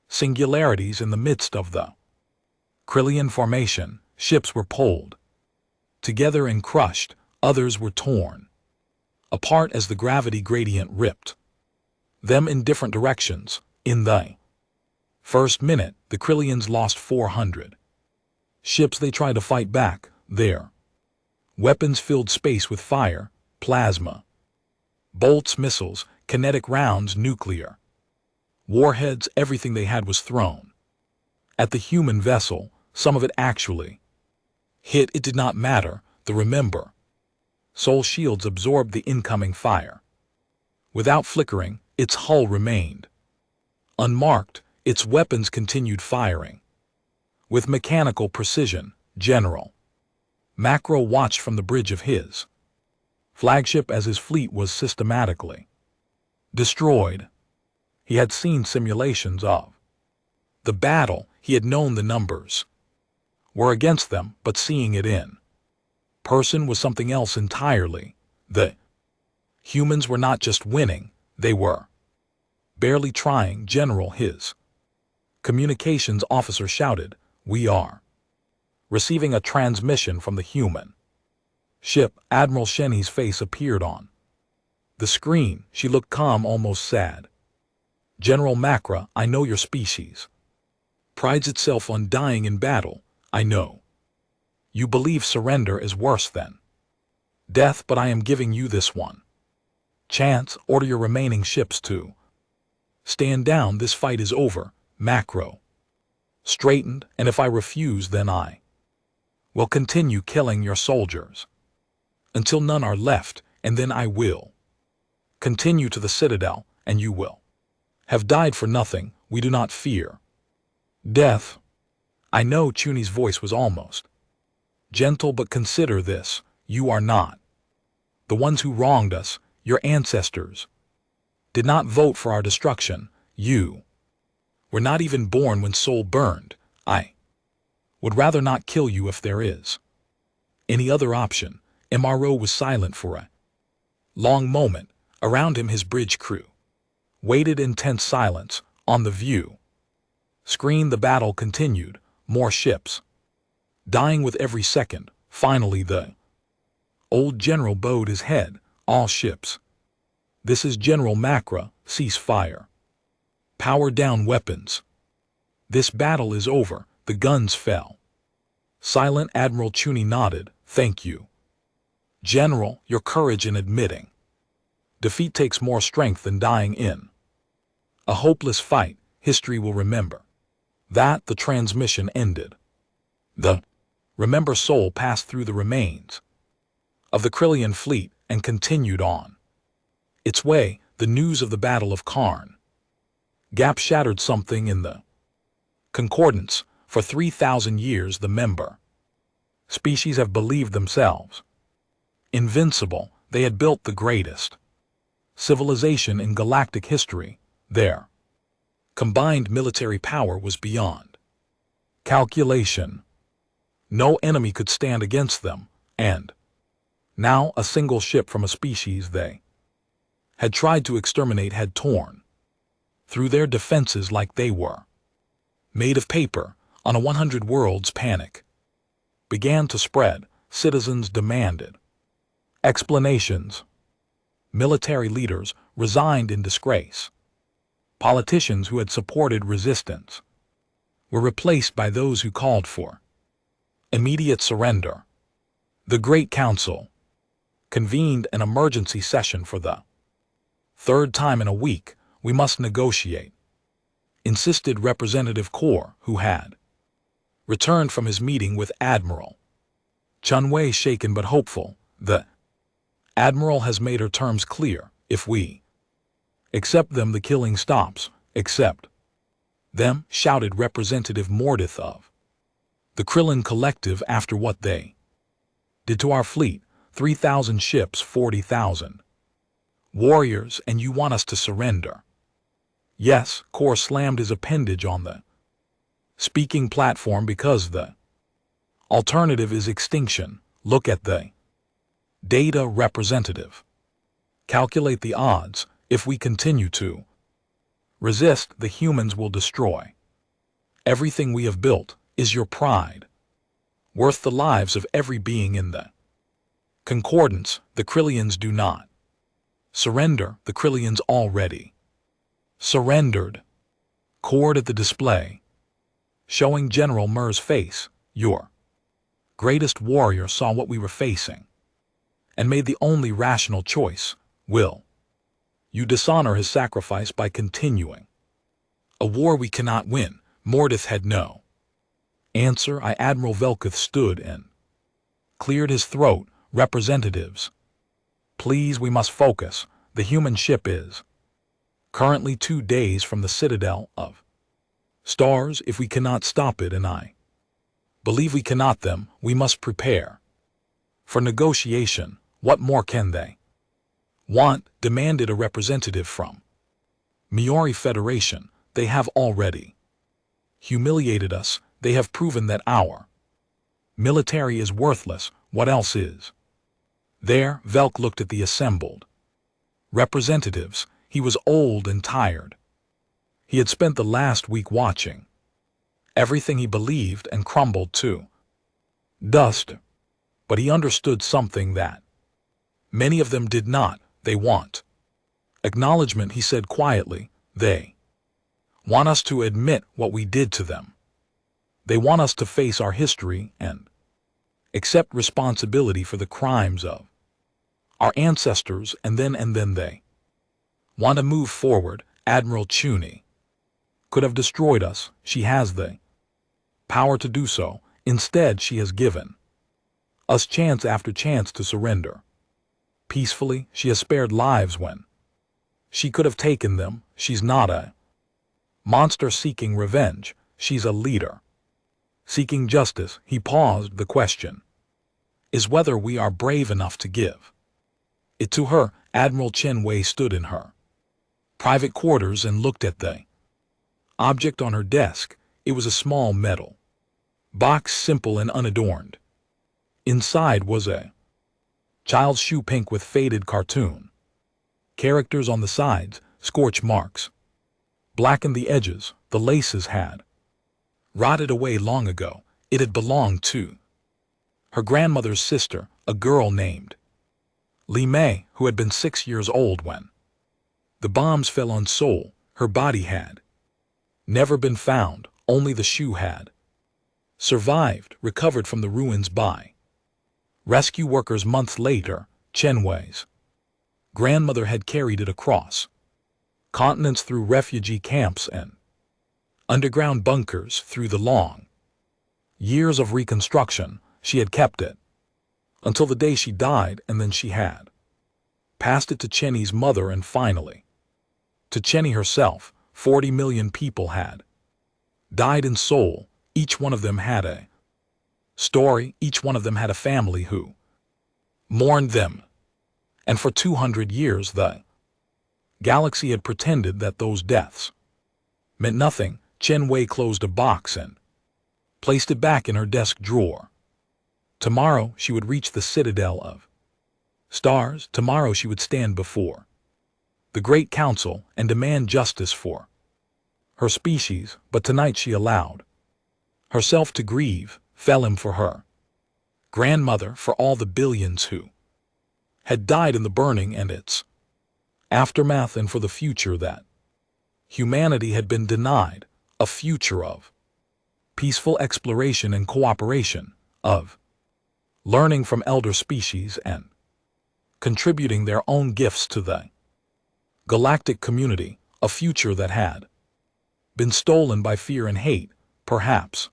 singularities in the midst of the Krillian formation. Ships were pulled together and crushed. Others were torn apart as the gravity gradient ripped them in different directions. In the first minute, the Krillians lost 400 ships. They tried to fight back. Their weapons filled space with fire, plasma, bolts, missiles, kinetic rounds, nuclear warheads. Everything they had was thrown at the human vessel. Some of it actually hit. It did not matter. The Remember Sol shields absorbed the incoming fire. Without flickering, its hull remained unmarked. Its weapons continued firing with mechanical precision. General Macro watched from the bridge of his flagship as his fleet was systematically destroyed. He had seen simulations of the battle. He had known the numbers were against them, but seeing it in person was something else entirely. The humans were not just winning, they were barely trying. General, his communications officer shouted, "We are receiving a transmission from the human ship." Admiral Shenny's face appeared on the screen. She looked calm, almost sad. "General Macra, I know your species prides itself on dying in battle. I know you believe surrender is worse than death, but I am giving you this one Chance, order your remaining ships to stand down. This fight is over. Macro. Straightened, and if I refuse, then I will continue killing your soldiers until none are left, and then I will continue to the Citadel, and you will have died for nothing. We do not fear death. I know Chuni's voice was almost gentle, but consider this. You are not the ones who wronged us. Your ancestors did not vote for our destruction. You were not even born when Seoul burned. I would rather not kill you if there is any other option. MRO was silent for a long moment. Around him his bridge crew waited in tense silence. On the view screen the battle continued, more ships dying with every second. Finally the old general bowed his head. All ships. This is General Macra. Cease fire. Power down weapons. This battle is over. The guns fell. Silent Admiral Chuni nodded. Thank you, General. Your courage in admitting defeat takes more strength than dying in a hopeless fight. History will remember that. The transmission ended. The Remember Seoul passed through the remains of the Krillian fleet and continued on its way. The news of the Battle of Karn Gap shattered something in the concordance. For 3,000 years the member species have believed themselves invincible. They had built the greatest civilization in galactic history. Their combined military power was beyond calculation. No enemy could stand against them, and now a single ship from a species they had tried to exterminate had torn through their defenses like they were made of paper. On a 100 worlds, panic began to spread. Citizens demanded explanations. Military leaders resigned in disgrace. Politicians who had supported resistance were replaced by those who called for immediate surrender. The Great Council convened an emergency session for the third time in a week. We must negotiate, insisted Representative Kaur, who had returned from his meeting with Admiral Chunwei, shaken but hopeful. The Admiral has made her terms clear. If we accept them, the killing stops. Accept them, shouted Representative Mordith of the Krillin Collective. After what they did to our fleet, 3,000 ships, 40,000 warriors, and you want us to surrender? Yes. Kaur slammed his appendage on the speaking platform. Because the alternative is extinction. Look at the data. Representative, calculate the odds. If we continue to resist, the humans will destroy everything we have built. Is your pride worth the lives of every being in the concordance? The Krillians do not surrender. The Krillians already surrendered. Cord at the display, showing General Mur's face. Your greatest warrior saw what we were facing and made the only rational choice. Will you dishonor his sacrifice by continuing a war we cannot win? Mordith had no answer. Admiral Velkuth stood and cleared his throat. Representatives, please, we must focus. The human ship is currently 2 days from the Citadel of Stars. If we cannot stop it, and I believe we cannot, them, we must prepare for negotiation. What more can they want? Demanded a representative from Miori Federation. They have already humiliated us. They have proven that our military is worthless. What else is there? Velk looked at the assembled representatives. He was old and tired. He had spent the last week watching everything he believed and crumbled to dust. But he understood something that many of them did not. They want acknowledgement, he said quietly. They want us to admit what we did to them. They want us to face our history and accept responsibility for the crimes of Our ancestors, and then they want to move forward. Admiral Chuni could have destroyed us. She has the power to do so. Instead, she has given us chance after chance to surrender. Peacefully, she has spared lives when she could have taken them. She's not a monster seeking revenge. She's a leader seeking justice. He paused. The question is whether we are brave enough to give it to her. Admiral Chen Wei stood in her private quarters and looked at the object on her desk. It was a small metal box, simple and unadorned. Inside was a child's shoe, pink with faded cartoon characters on the sides, scorch marks blackened the edges. The laces had rotted away long ago. It had belonged to her grandmother's sister, a girl named Li Mei, who had been 6 years old when the bombs fell on Seoul. Her body had never been found. Only the shoe had survived, recovered from the ruins by rescue workers months later. Chen Wei's grandmother had carried it across continents, through refugee camps and underground bunkers, through the long years of reconstruction. She had kept it until the day she died, and then she had passed it to Chenny's mother and finally to Chenny herself. 40 million people had died in Seoul. Each one of them had a story. Each one of them had a family who mourned them. And for 200 years the galaxy had pretended that those deaths meant nothing. Chen Wei closed a box and placed it back in her desk drawer. Tomorrow she would reach the citadel of stars. Tomorrow she would stand before the Great Council and demand justice for her species. But tonight she allowed herself to grieve. Felim for her grandmother, for all the billions who had died in the burning and its aftermath, and for the future that humanity had been denied, a future of peaceful exploration and cooperation, of learning from elder species and contributing their own gifts to the galactic community, a future that had been stolen by fear and hate. Perhaps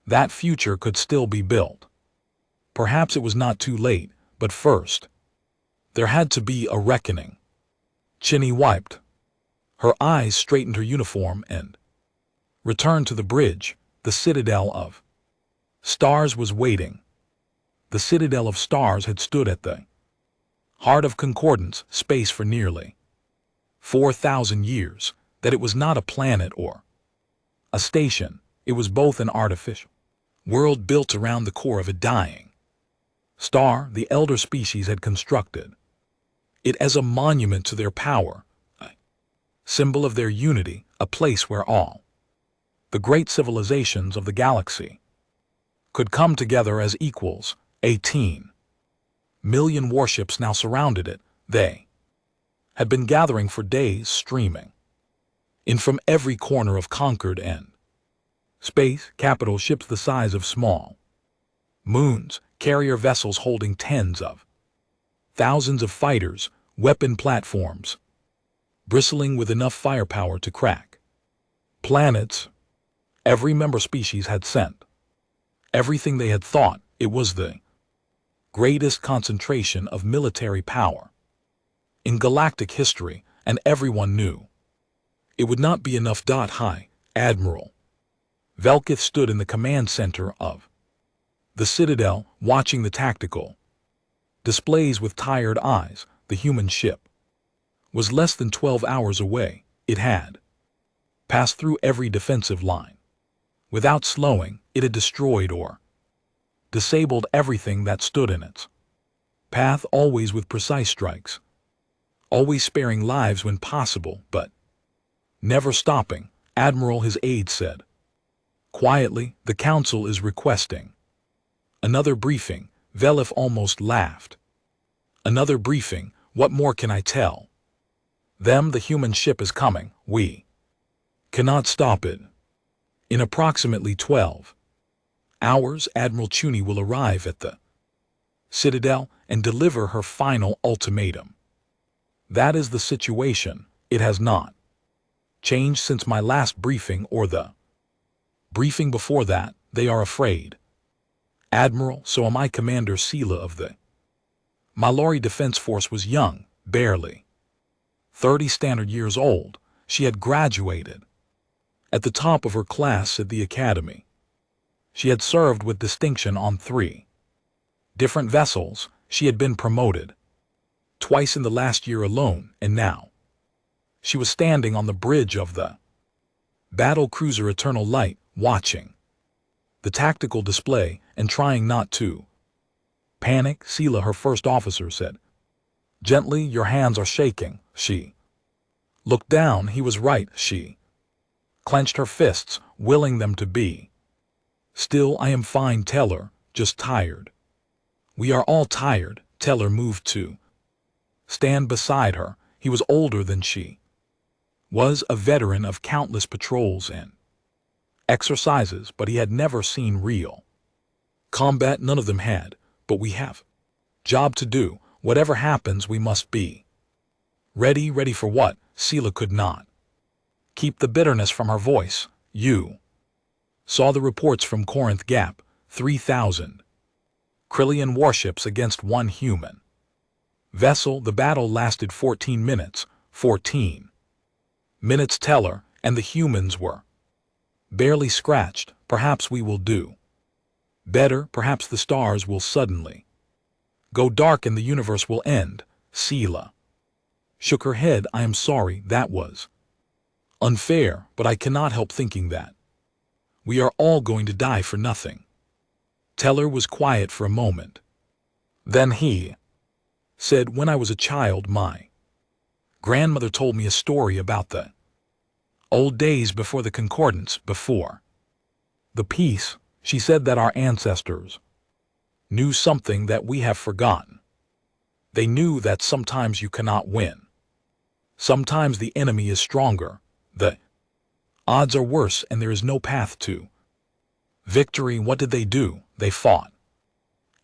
that future could still be built. Perhaps it was not too late, but first there had to be a reckoning. Chinny wiped her eyes, straightened her uniform, and returned to the bridge. The citadel of stars was waiting. The citadel of stars had stood at the heart of concordance space for nearly 4,000 years. That it was not a planet or a station. It was both an artificial world built around the core of a dying star. The elder species had constructed it as a monument to their power, a symbol of their unity, a place where all the great civilizations of the galaxy could come together as equals. 18 million warships now surrounded it. They had been gathering for days, streaming in from every corner of conquered and space. Capital ships the size of small moons, carrier vessels holding tens of thousands of fighters, weapon platforms bristling with enough firepower to crack planets. Every member species had sent everything they had thought. It was the greatest concentration of military power in galactic history, and everyone knew it would not be enough. High Admiral Velkith stood in the command center of the Citadel, watching the tactical displays with tired eyes. The human ship was less than 12 hours away. It had passed through every defensive line. Without slowing, it had destroyed or disabled everything that stood in its path, always with precise strikes, always sparing lives when possible, but never stopping. Admiral, his aide said quietly, the council is requesting another briefing. Velif almost laughed. Another briefing? What more can I tell them? The human ship is coming. We cannot stop it. In approximately 12 hours, Admiral Chuni will arrive at the citadel and deliver her final ultimatum. That is the situation. It has not changed since my last briefing or the briefing before that. They are afraid. Admiral, so am I. Commander Sela of the Mallory Defense Force was young, barely 30 standard years old. She had graduated at the top of her class at the academy. She had served with distinction on 3 different vessels. She had been promoted twice in the last year alone, and now she was standing on the bridge of the battle cruiser Eternal Light, watching the tactical display and trying not to panic. Sela, her first officer, said gently, "Your hands are shaking." She looked down. He was right. She clenched her fists, willing them to be still. "I am fine, Teller, just tired." "We are all tired." Teller moved to stand beside her. He was older than she was, a veteran of countless patrols and exercises, but he had never seen real combat. None of them had. "But we have job to do. Whatever happens, we must be ready." "Ready for what?" Sela could not keep the bitterness from her voice. "You saw the reports from Corinth Gap. 3,000 Krillian warships against 1 human vessel. The battle lasted 14 minutes. 14 minutes, Teller, and the humans were barely scratched. Perhaps we will do better. Perhaps the stars will suddenly go dark and the universe will end." Sela shook her head. "I am sorry. That was unfair, but I cannot help thinking that we are all going to die for nothing." Teller was quiet for a moment. Then he said, "When I was a child, my grandmother told me a story about the old days before the concordance, before the peace. She said that our ancestors knew something that we have forgotten. They knew that sometimes you cannot win. Sometimes the enemy is stronger. The odds are worse and there is no path to victory." "What did they do?" "They fought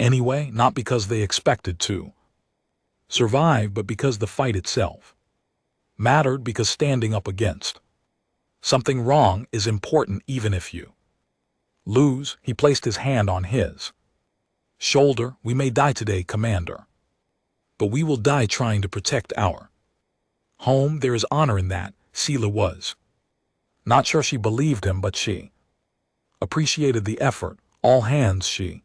anyway, not because they expected to survive, but because the fight itself mattered, because standing up against something wrong is important even if you lose." He placed his hand on his shoulder. "We may die today, Commander, but we will die trying to protect our home. There is honor in that." Sela was not sure she believed him, but she appreciated the effort. "All hands," she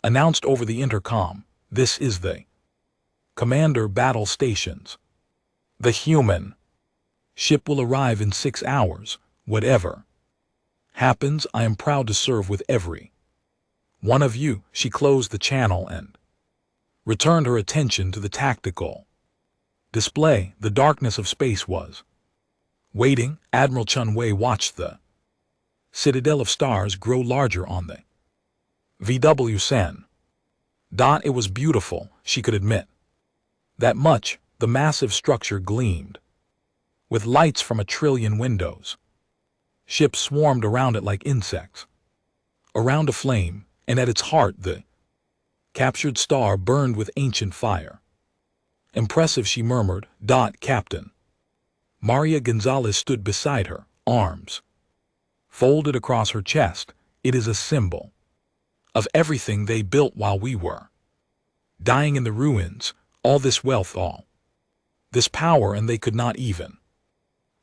announced over the intercom. "This is the Commander. Battle stations. The human ship will arrive in 6 hours. Whatever happens, I am proud to serve with every one of you." She closed the channel and returned her attention to the tactical display. The darkness of space was waiting. Admiral Chunwei watched the citadel of stars grow larger on the VW Sen. It was beautiful, she could admit that much. The massive structure gleamed with lights from 1,000,000,000 windows. Ships swarmed around it like insects around a flame, and at its heart the captured star burned with ancient fire. "Impressive," she murmured. Captain Maria Gonzalez stood beside her, arms folded across her chest. "It is a symbol of everything they built while we were dying in the ruins. All this wealth, all this power, and they could not even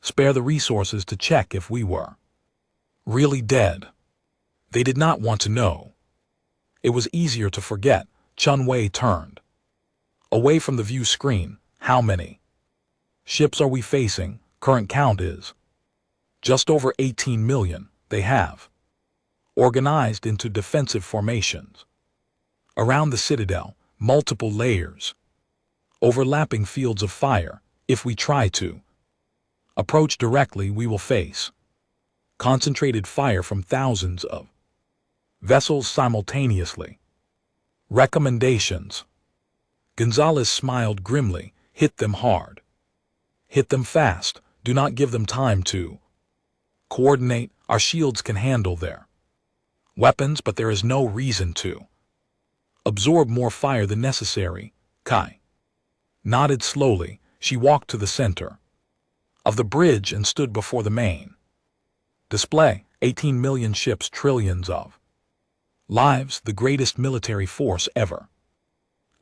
spare the resources to check if we were really dead. They did not want to know. It was easier to forget." Chunwei turned away from the view screen. "How many ships are we facing?" "Current count is just over 18 million. They have organized into defensive formations around the citadel, multiple layers, overlapping fields of fire. If we try to approach directly, we will face concentrated fire from thousands of vessels simultaneously." "Recommendations?" Gonzalez smiled grimly. "Hit them hard. Hit them fast. Do not give them time to coordinate. Our shields can handle their weapons, but there is no reason to Absorb more fire than necessary. Kai nodded slowly. She walked to the center of the bridge and stood before the main display. 18 million ships, trillions of lives, the greatest military force ever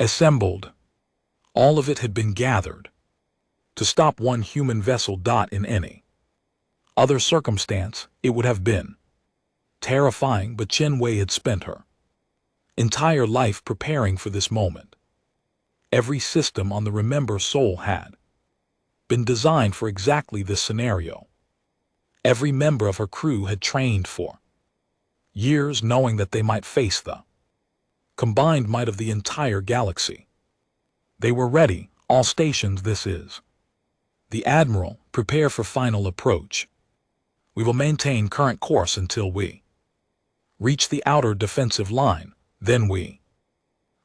assembled. All of it had been gathered to stop one human vessel. In any other circumstance, it would have been terrifying, but Chen Wei had spent her entire life preparing for this moment. Every system on the Remember Soul had been designed for exactly this scenario. Every member of her crew had trained for years, knowing that they might face the combined might of the entire galaxy. They were ready, all stations. This is the Admiral. Prepare for final approach. We will maintain current course until we reach the outer defensive line. Then we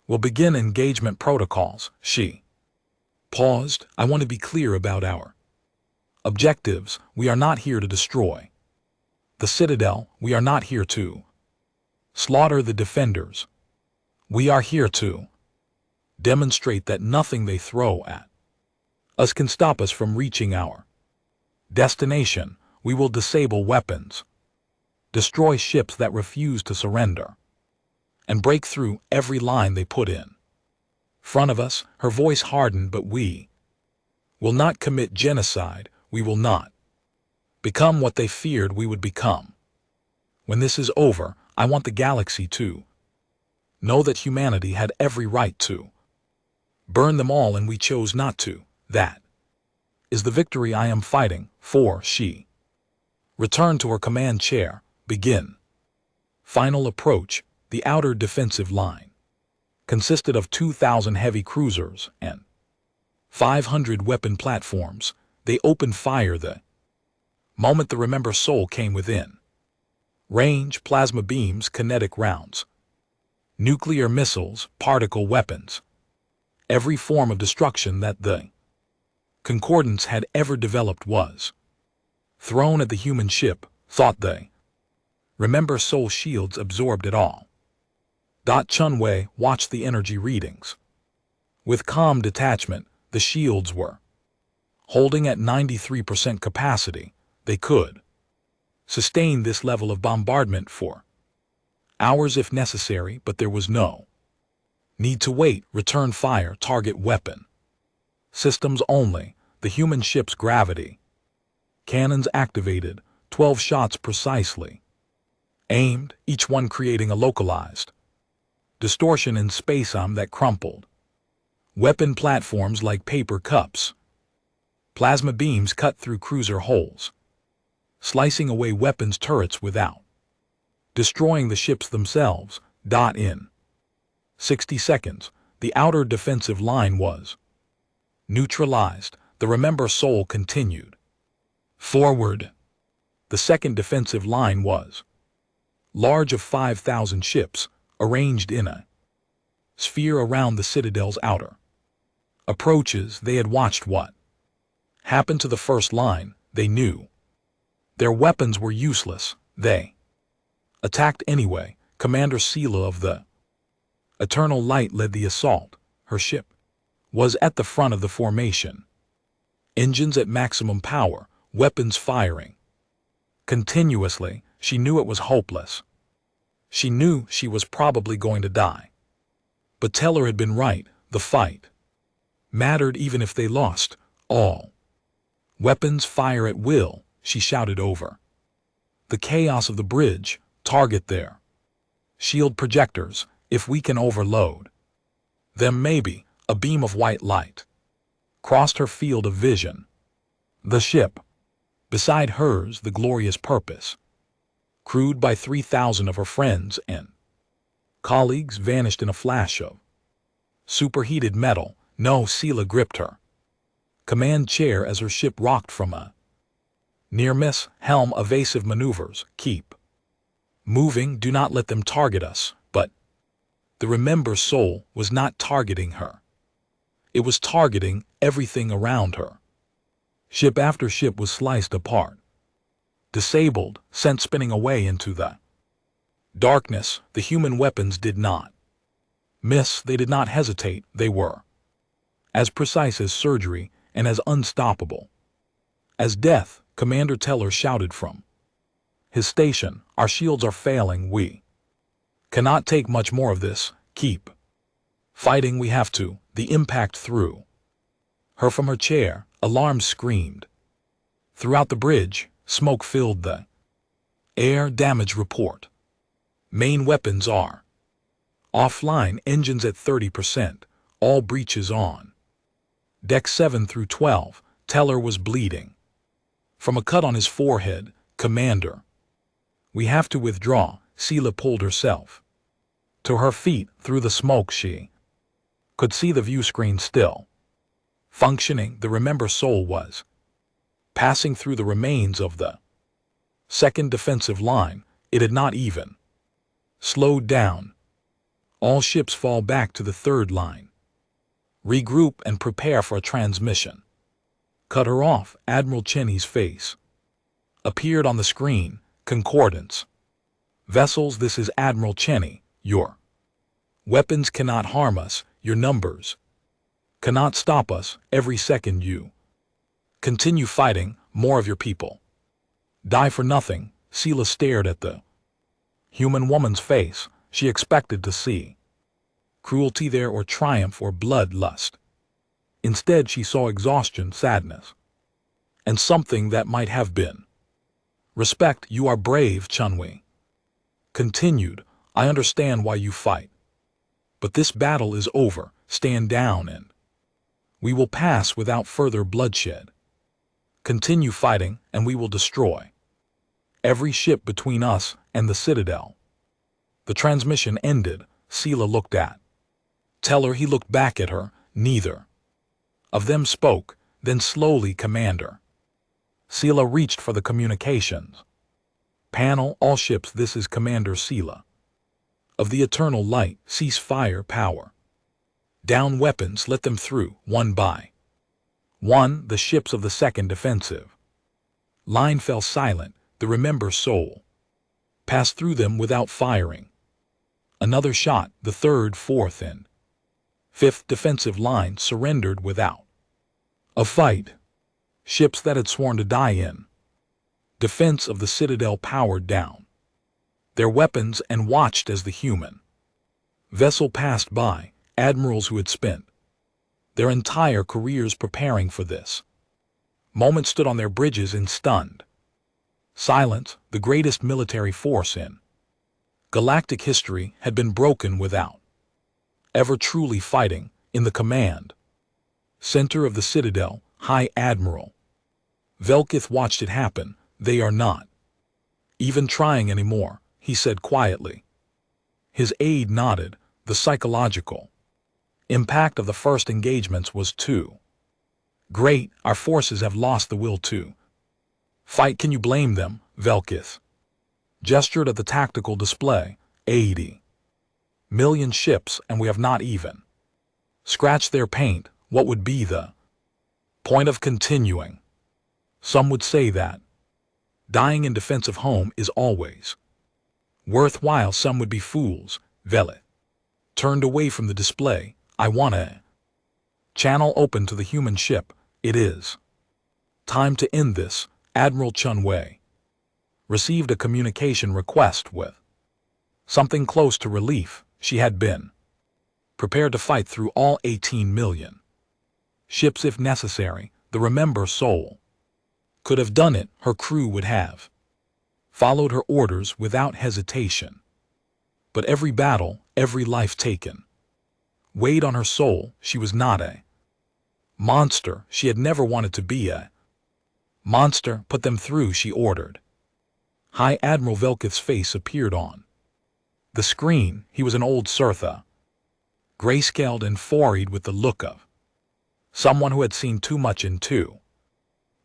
will begin engagement protocols. She paused. I want to be clear about our objectives. We are not here to destroy the Citadel. We are not here to slaughter the defenders. We are here to demonstrate that nothing they throw at us can stop us from reaching our destination. We will disable weapons, destroy ships that refuse to surrender, and break through every line they put in front of us. Her voice hardened. But we will not commit genocide. We will not become what they feared we would become. When this is over, I want the galaxy to know that humanity had every right to burn them all, and we chose not to. That is the victory I am fighting for. She returned to her command chair. Begin. Final approach. The outer defensive line consisted of 2,000 heavy cruisers and 500 weapon platforms. They opened fire the moment the Remember Soul came within range. Plasma beams, kinetic rounds, nuclear missiles, particle weapons, every form of destruction that the Concordance had ever developed was thrown at the human ship. Thought they. Remember Soul shields absorbed it all. Chen Wei watched the energy readings with calm detachment. The shields were holding at 93% capacity. They could sustain this level of bombardment for hours if necessary, but there was no need to wait. Return fire. Target weapon systems only. The human ship's gravity cannons activated. 12 shots precisely aimed, each one creating a localized distortion in space-time that crumpled weapon platforms like paper cups. Plasma beams cut through cruiser hulls, slicing away weapons turrets without destroying the ships themselves. In 60 seconds, the outer defensive line was neutralized. The Remember Soul continued forward. The second defensive line was large, of 5,000 ships arranged in a sphere around the Citadel's outer approaches. They had watched what happened to the first line. They knew their weapons were useless. They attacked anyway. Commander Sela of the Eternal Light led the assault. Her ship was at the front of the formation. Engines at maximum power, weapons firing continuously. She knew it was hopeless. She knew she was probably going to die. But Teller had been right. The fight mattered even if they lost. All weapons fire at will. She shouted over the chaos of the bridge. Target their shield projectors. If we can overload them, maybe. A beam of white light crossed her field of vision. The ship beside hers, the glorious Purpose, crewed by 3,000 of her friends and colleagues, vanished in a flash of superheated metal. No, Sela gripped her command chair as her ship rocked from a near miss. Helm, evasive maneuvers. Keep moving. Do not let them target us. But the Remember Soul was not targeting her. It was targeting everything around her. Ship after ship was sliced apart, disabled, sent spinning away into the darkness. The human weapons did not Miss, they did not hesitate, they were as precise as surgery and as unstoppable as death. Commander Teller shouted from his station, our shields are failing, we cannot take much more of this, keep fighting, we have to. The impact threw her from her chair, alarms screamed throughout the bridge, smoke filled the air. Damage report. Main weapons are offline, engines at 30%, all breaches on. Deck 7 through 12, Teller was bleeding from a cut on his forehead. Commander, we have to withdraw. Sela pulled herself to her feet. Through the smoke she could see the view screen still functioning. The Remember Soul was passing through the remains of the second defensive line. It had not even slowed down. All ships fall back to the third line. Regroup and prepare for a transmission. Cut her off. Admiral Cheney's face appeared on the screen. Concordance. Vessels, this is Admiral Cheney. Your weapons cannot harm us. Your numbers cannot stop us. Every second you continue fighting, more of your people die for nothing. Sela stared at the human woman's face. She expected to see cruelty there, or triumph, or bloodlust. Instead, she saw exhaustion, sadness, and something that might have been respect. You are brave, Chunwi continued. I understand why you fight. But this battle is over. Stand down and we will pass without further bloodshed. Continue fighting and we will destroy every ship between us and the Citadel. The transmission ended. Sela looked at Teller. He looked back at her. Neither of them spoke. Then slowly, Commander. Sela reached for the communications panel. All ships, this is Commander Sela of the Eternal Light. Cease fire. Power down weapons. Let them through, one by one. The ships of the second defensive line fell silent. The Remember Soul passed through them without firing. Another shot. The third, fourth, and fifth defensive line surrendered without a fight. Ships that had sworn to die in defense of the Citadel powered down their weapons and watched as the human vessel passed by. Admirals who had spent their entire careers preparing for this moment stood on their bridges in stunned silence. The greatest military force in galactic history had been broken without ever truly fighting. In the command center of the Citadel, High Admiral Velkith watched it happen. They are not even trying anymore, he said quietly. His aide nodded. The psychological impact of the first engagements was too great. Our forces have lost the will to fight. Can you blame them? Velkith gestured at the tactical display. 80 million ships, and we have not even scratched their paint. What would be the point of continuing? Some would say that dying in defense of home is always worthwhile. Some would be fools. Velith turned away from the display. I want a channel open to the human ship. It is time to end this. Admiral Chunwei received a communication request with something close to relief. She had been prepared to fight through all 18 million ships if necessary. The Remember Soul could have done it. Her crew would have followed her orders without hesitation. But every battle, every life taken weighed on her soul. She was not a monster. She had never wanted to be a monster. Put them through, she ordered. High Admiral Velkith's face appeared on the screen. He was an old Sirtha, grayscaled and forried with the look of someone who had seen too much in too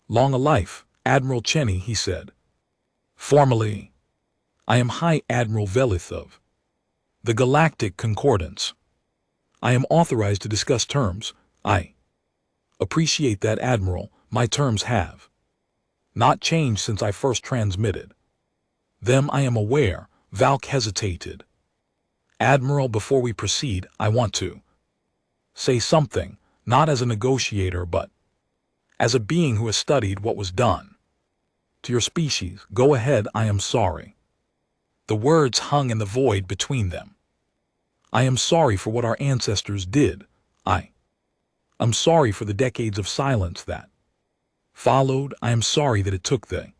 long a life. Admiral Cheney, he said formally, I am High Admiral Velith of the Galactic Concordance. I am authorized to discuss terms. I appreciate that, Admiral. My terms have not changed since I first transmitted them. I am aware. Valk hesitated. Admiral, before we proceed, I want to say something, not as a negotiator but as a being who has studied what was done to your species. Go ahead, I am sorry. The words hung in the void between them. I am sorry for what our ancestors did. I'm sorry for the decades of silence that followed. I am sorry that it took the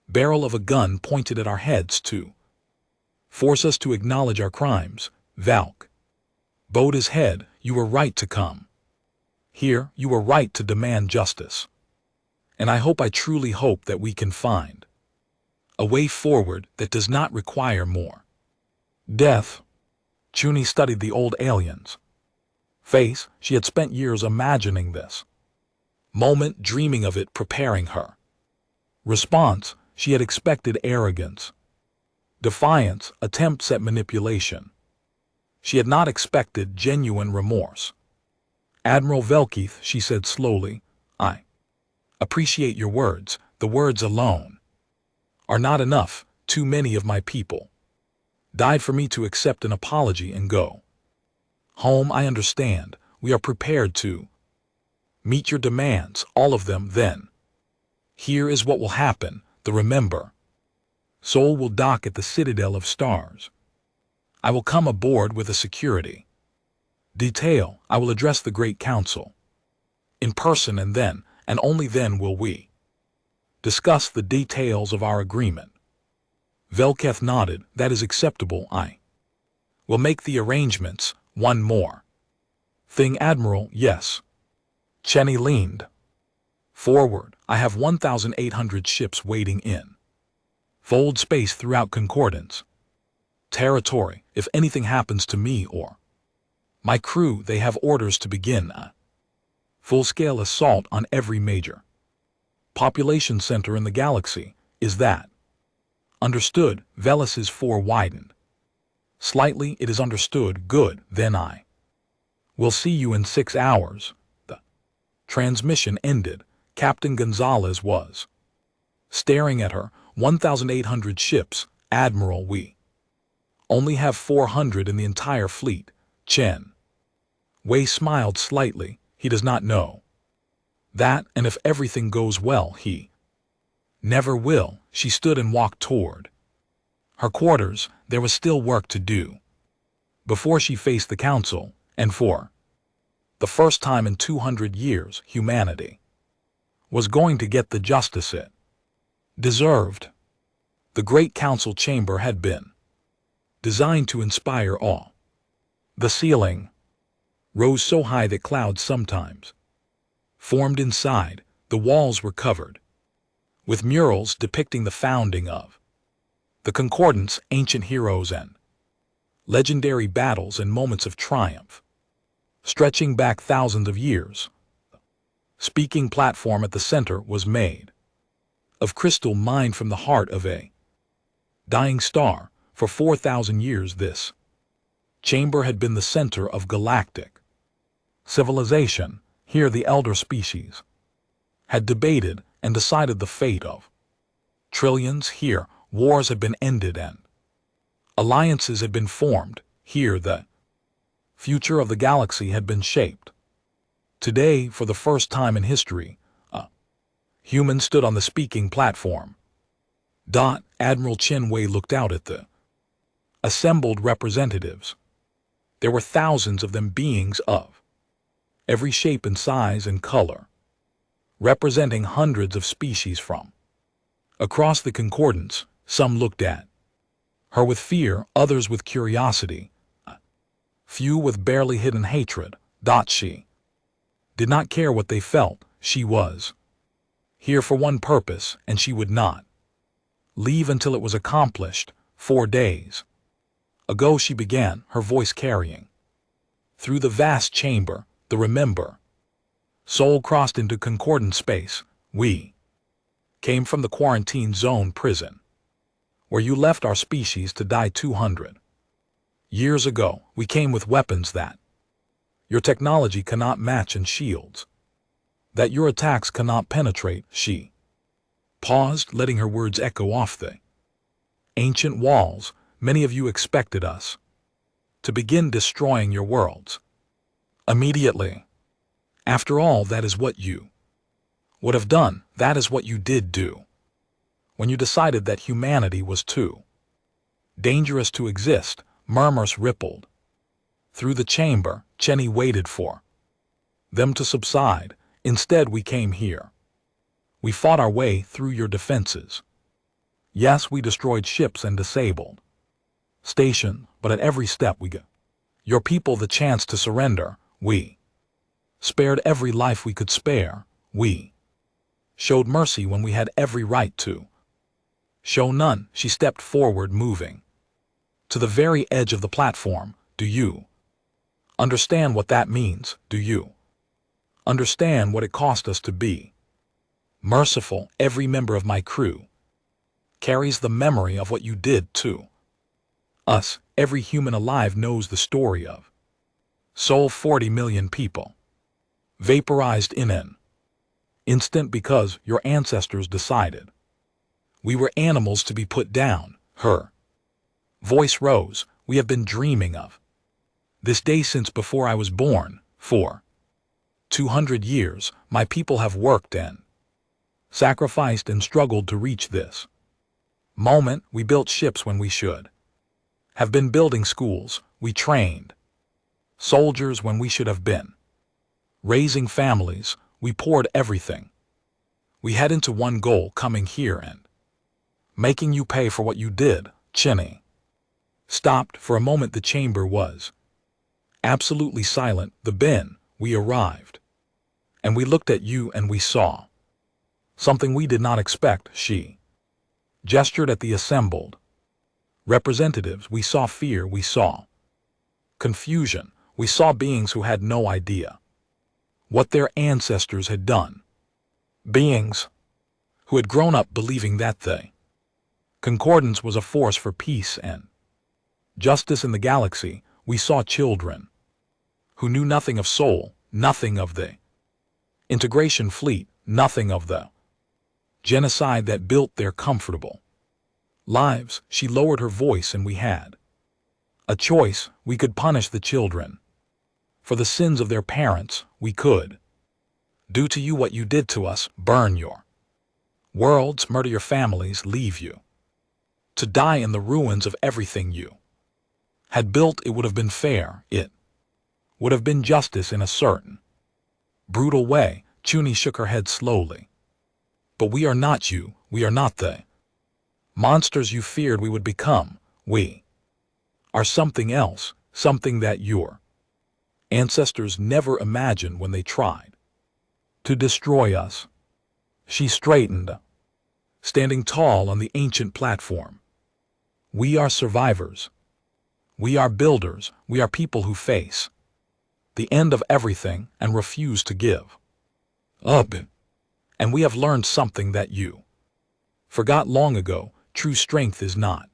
barrel of a gun pointed at our heads to force us to acknowledge our crimes. Valk bowed his head. You were right to come here. You were right to demand justice. And I truly hope that we can find a way forward that does not require more death. Chuni studied the old alien's face. She had spent years imagining this moment, dreaming of it, preparing her response. She had expected arrogance, defiance, attempts at manipulation. She had not expected genuine remorse. Admiral Velkeith, she said slowly, I appreciate your words. The words alone are not enough. Too many of my people died for me to accept an apology and go home. I understand. We are prepared to meet your demands, all of them. Then here is what will happen. The remember soul will dock at the Citadel of Stars. I will come aboard with a security detail. I will address the Great Council in person, and then, and only then, will we discuss the details of our agreement. Velketh nodded. That is acceptable. I will make the arrangements. One more thing, Admiral. Yes. Chenny leaned forward. I have 1,800 ships waiting in fold space throughout Concordance territory. If anything happens to me or my crew, they have orders to begin a full-scale assault on every major population center in the galaxy. Is that understood? Velus's fore widened slightly. It is understood. Good. Then I will see you in 6 hours. The transmission ended. Captain Gonzalez was staring at her. 1,800 ships, Admiral. We only have 400 in the entire fleet. Chen Wei smiled slightly. He does not know that, and if everything goes well, he never will. She stood and walked toward her quarters. There was still work to do before she faced the council, and for the first time in 200 years, humanity was going to get the justice it deserved. The Great Council chamber had been designed to inspire awe. The ceiling rose so high that clouds sometimes formed inside. The walls were covered with murals depicting the founding of the Concordance, ancient heroes and legendary battles and moments of triumph, stretching back thousands of years. The speaking platform at the center was made of crystal mined from the heart of a dying star. For 4,000 years this chamber had been the center of galactic civilization. Here the elder species had debated and decided the fate of trillions. Here wars had been ended and alliances had been formed. Here the future of the galaxy had been shaped. Today, for the first time in history, a human stood on the speaking platform. Admiral Chen Wei looked out at the assembled representatives. There were thousands of them, beings of every shape and size and color, representing hundreds of species from across the Concordance. Some looked at her with fear, others with curiosity, a few with barely hidden hatred. She did not care what they felt. She was here for one purpose, and she would not leave until it was accomplished. 4 days ago she began, her voice carrying through the vast chamber. The remember soul crossed into concordant space. We came from the quarantine zone prison, where you left our species to die 200 years ago. We came with weapons that your technology cannot match and shields that your attacks cannot penetrate. She paused, letting her words echo off the ancient walls. Many of you expected us to begin destroying your worlds. Immediately. After all, that is what you would have done. That is what you did do. When you decided that humanity was too dangerous to exist, murmurs rippled through the chamber. Cheney waited for them to subside. Instead, we came here. We fought our way through your defenses. Yes, we destroyed ships and disabled stations, but at every step we gave your people the chance to surrender. We spared every life we could spare. We showed mercy when we had every right to show none. She stepped forward, moving to the very edge of the platform. Do you understand what that means? Do you understand what it cost us to be merciful? Every member of my crew carries the memory of what you did to us. Every human alive knows the story of soul. 40 million people vaporized in an instant because your ancestors decided we were animals to be put down. Her voice rose. We have been dreaming of this day since before I was born. For 200 years, my people have worked and sacrificed and struggled to reach this moment. We built ships when we should have been building schools. We trained soldiers when we should have been raising families. We poured everything we had into one goal, coming here and making you pay for what you did. Cheney stopped. For a moment the chamber was absolutely silent. We arrived, and we looked at you and we saw something we did not expect. She gestured at the assembled representatives. We saw fear, we saw confusion, we saw beings who had no idea what their ancestors had done. Beings who had grown up believing that the Concordance was a force for peace and justice in the galaxy. We saw children who knew nothing of soul, nothing of the integration fleet, nothing of the genocide that built their comfortable lives. She lowered her voice, and we had a choice. We could punish the children for the sins of their parents. We could do to you what you did to us, burn your worlds, murder your families, leave you to die in the ruins of everything you had built. It would have been fair. It would have been justice in a certain brutal way. Chuni shook her head slowly. But we are not you. We are not the monsters you feared we would become. We are something else, something that your ancestors never imagined when they tried to destroy us. She straightened, standing tall on the ancient platform. We are survivors. We are builders. We are people who face the end of everything and refuse to give up. And we have learned something that you forgot long ago. True strength is not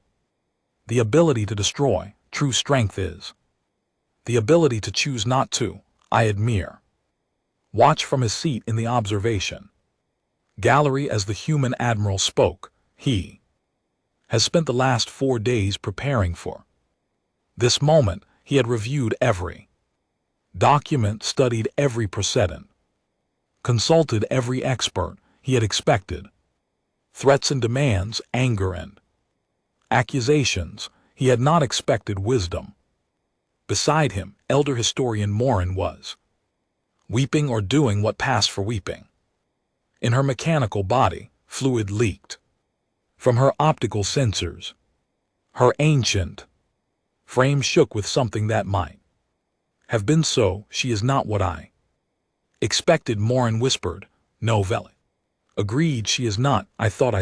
the ability to destroy. True strength is the ability to choose not to. I admire. Watch from his seat in the observation gallery as the human admiral spoke. He has spent the last 4 days preparing for this moment. He had reviewed every document, studied every precedent, consulted every expert. He had expected threats and demands, anger and accusations. He had not expected wisdom. Beside him, elder historian Morin was weeping, or doing what passed for weeping. In her mechanical body, fluid leaked from her optical sensors. Her ancient frame shook with something that might have been so. She is not what I expected, Morin whispered. No, Veli agreed. She is not. I thought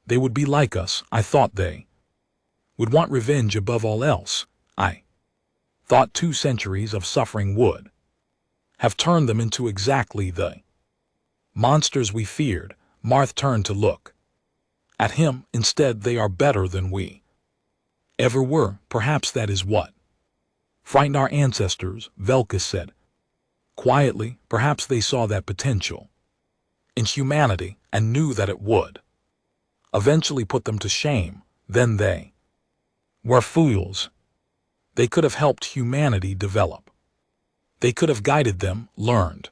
they would be like us. I thought they would want revenge above all else. I thought 2 centuries of suffering would have turned them into exactly the monsters we feared. Marth turned to look at him. Instead, they are better than we ever were. Perhaps that is what frightened our ancestors, Velka said quietly. Perhaps they saw that potential in humanity and knew that it would eventually put them to shame. Then they were fools. They could have helped humanity develop. They could have guided them, learned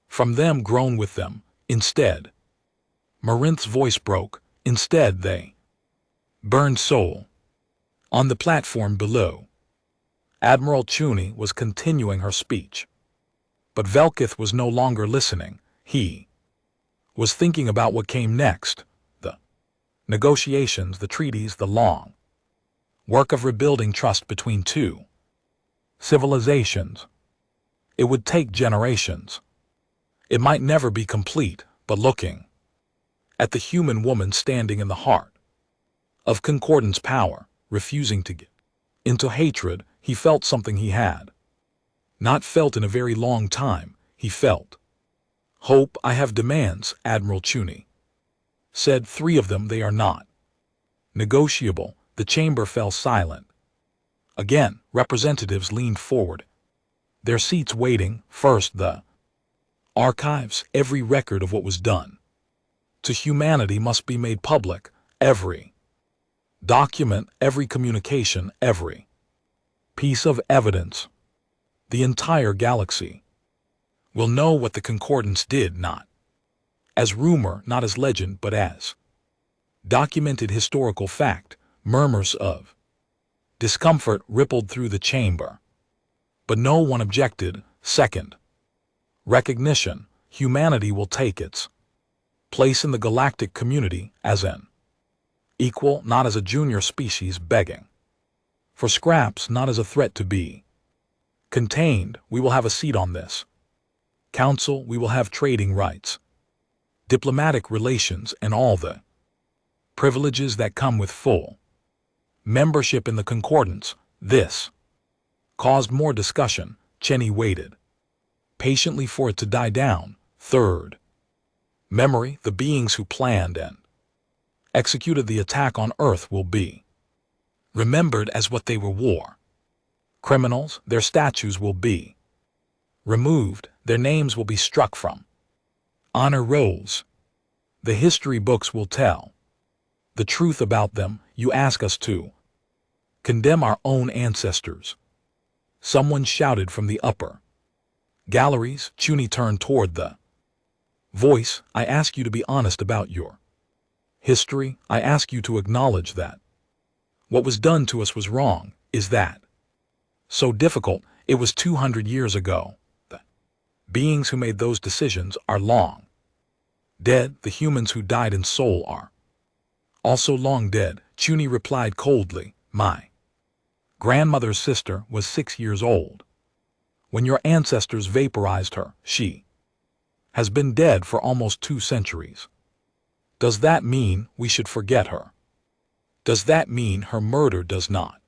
from them, grown with them. Instead, Marinth's voice broke. Instead, they burned soul. On the platform below, Admiral Chuni was continuing her speech. But Velkith was no longer listening. He was thinking about what came next. The negotiations, the treaties, the long work of rebuilding trust between two civilizations. It would take generations. It might never be complete, but looking at the human woman standing in the heart of Concordance power, refusing to get into hatred, he felt something he had not felt in a very long time. He felt hope. I have demands, Admiral Chuni said. 3 of them, they are not negotiable. The chamber fell silent. Again, representatives leaned forward, their seats waiting. First, the archives. Every record of what was done to humanity must be made public. Every document, every communication, every piece of evidence. The entire galaxy will know what the Concordance did, not as rumor, not as legend, but as documented historical fact. Murmurs of discomfort rippled through the chamber, but no one objected. Second, recognition. Humanity will take its place in the galactic community as an equal, not as a junior species begging for scraps, not as a threat to be contained. We will have a seat on this council. We will have trading rights, diplomatic relations, and all the privileges that come with full membership in the Concordance. This caused more discussion. Cheney waited patiently for it to die down. Third, memory. The beings who planned and executed the attack on Earth will be remembered as what they were, war criminals. Their statues will be removed. Their names will be struck from honor rolls. The history books will tell the truth about them. You ask us to condemn our own ancestors, someone shouted from the upper galleries. Chuni turned toward the voice. I ask you to be honest about your history. I ask you to acknowledge that what was done to us was wrong. Is that so difficult? It was 200 years ago. The beings who made those decisions are long dead. The humans who died in soul are also long dead. Chuni replied coldly. My grandmother's sister was 6 years old when your ancestors vaporized her. She has been dead for almost 2 centuries. Does that mean we should forget her? Does that mean her murder does not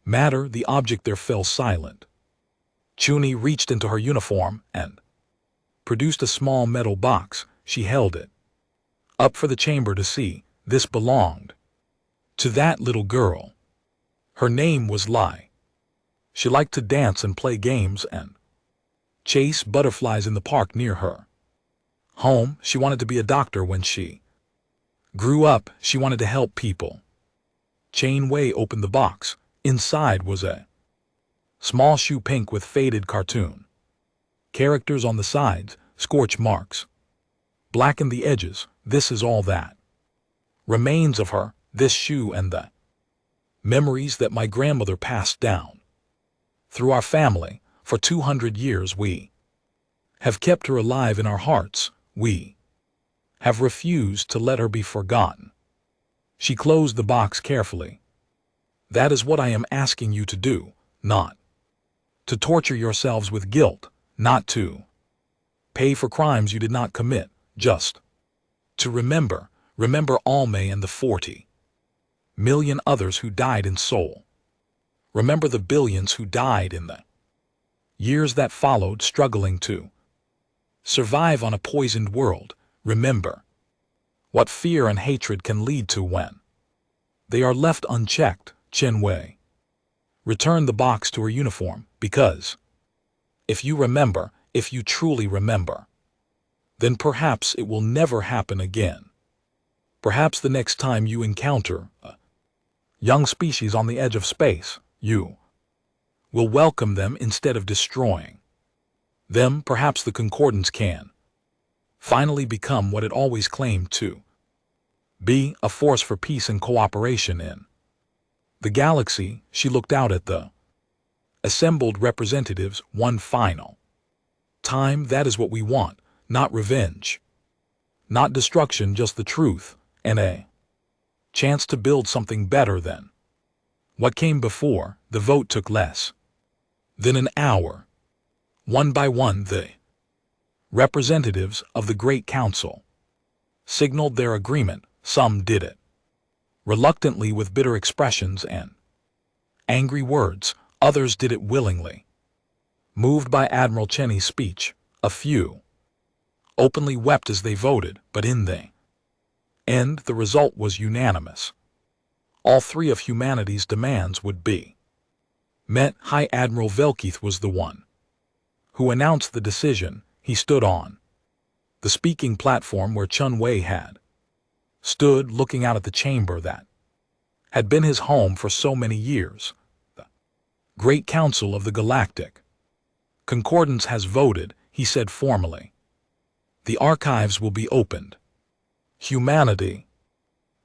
matter? The object there fell silent. Chuni reached into her uniform and produced a small metal box. She held it up for the chamber to see. This belonged to that little girl. Her name was Lai. She liked to dance and play games and chase butterflies in the park near her home. She wanted to be a doctor when she grew up. She wanted to help people. Chain Wei opened the box. Inside was a small shoe, pink with faded cartoon characters on the sides, scorch marks blackened the edges. This is all that remains of her, this shoe, and the memories that my grandmother passed down through our family. For 200 years we have kept her alive in our hearts. We have refused to let her be forgotten. She closed the box carefully. That is what I am asking you to do, not to torture yourselves with guilt, not to pay for crimes you did not commit, just to remember Almay and the 40 million others who died in soul. Remember the billions who died in the years that followed, struggling to survive on a poisoned world. Remember what fear and hatred can lead to when they are left unchecked. Chen Wei returned the box to her uniform, because if you remember, if you truly remember, then perhaps it will never happen again. Perhaps the next time you encounter a young species on the edge of space, you will welcome them instead of destroying them. Perhaps the Concordance can finally become what it always claimed to be, a force for peace and cooperation in the galaxy. She looked out at the assembled representatives one final time. That is what we want, not revenge, not destruction, just the truth and a chance to build something better than what came before. The vote took less than an hour. One by one, the representatives of the Great Council signaled their agreement. Some did it reluctantly with bitter expressions and angry words. Others did it willingly, moved by Admiral Cheney's speech. A few openly wept as they voted, but in the end the result was unanimous. All three of humanity's demands would be met. High Admiral Velkeith was the one who announced the decision. He stood on the speaking platform where Chun Wei had stood, looking out at the chamber that had been his home for so many years. The Great Council of the Galactic Concordance has voted, he said formally. The archives will be opened. Humanity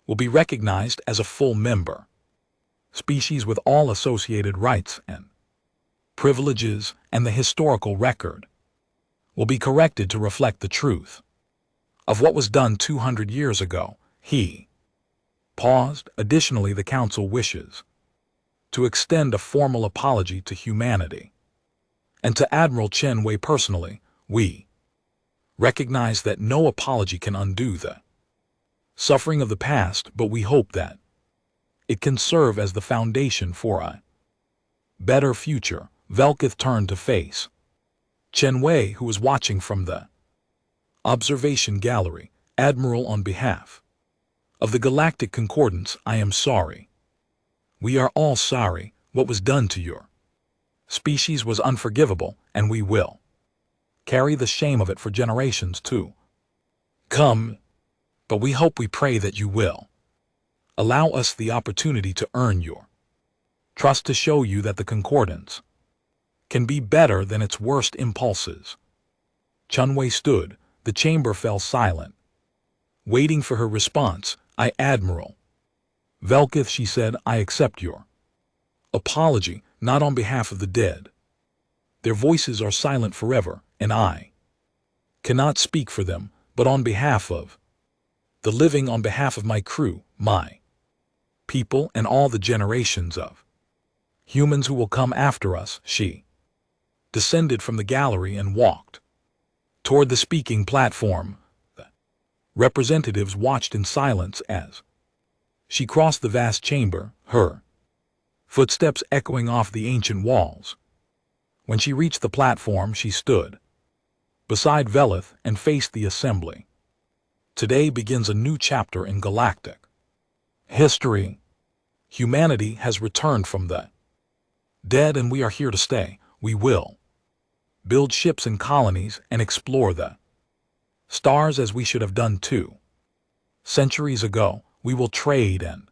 will be recognized as a full member species with all associated rights and privileges, and the historical record will be corrected to reflect the truth of what was done 200 years ago. He paused. Additionally, the Council wishes to extend a formal apology to humanity and to Admiral Chen Wei personally. We recognize that no apology can undo the suffering of the past, but we hope that it can serve as the foundation for a better future. Velkeith turned to face Chen Wei, who was watching from the observation gallery. Admiral, on behalf of the Galactic Concordance, I am sorry. We are all sorry. What was done to your species was unforgivable, and we will carry the shame of it for generations to come. But we hope, we pray that you will allow us the opportunity to earn your trust, to show you that the Concordance can be better than its worst impulses. Chun Wei stood. The chamber fell silent, waiting for her response. Admiral Velkeith, she said, I accept your apology, not on behalf of the dead. Their voices are silent forever, and I cannot speak for them, but on behalf of the living, on behalf of my crew, my people, and all the generations of humans who will come after us. She descended from the gallery and walked toward the speaking platform. The representatives watched in silence as she crossed the vast chamber, her footsteps echoing off the ancient walls. When she reached the platform, she stood beside Velith and faced the assembly. Today begins a new chapter in galactic history. Humanity has returned from the dead, and we are here to stay. We will build ships and colonies and explore the stars as we should have done 2 centuries ago. We will trade and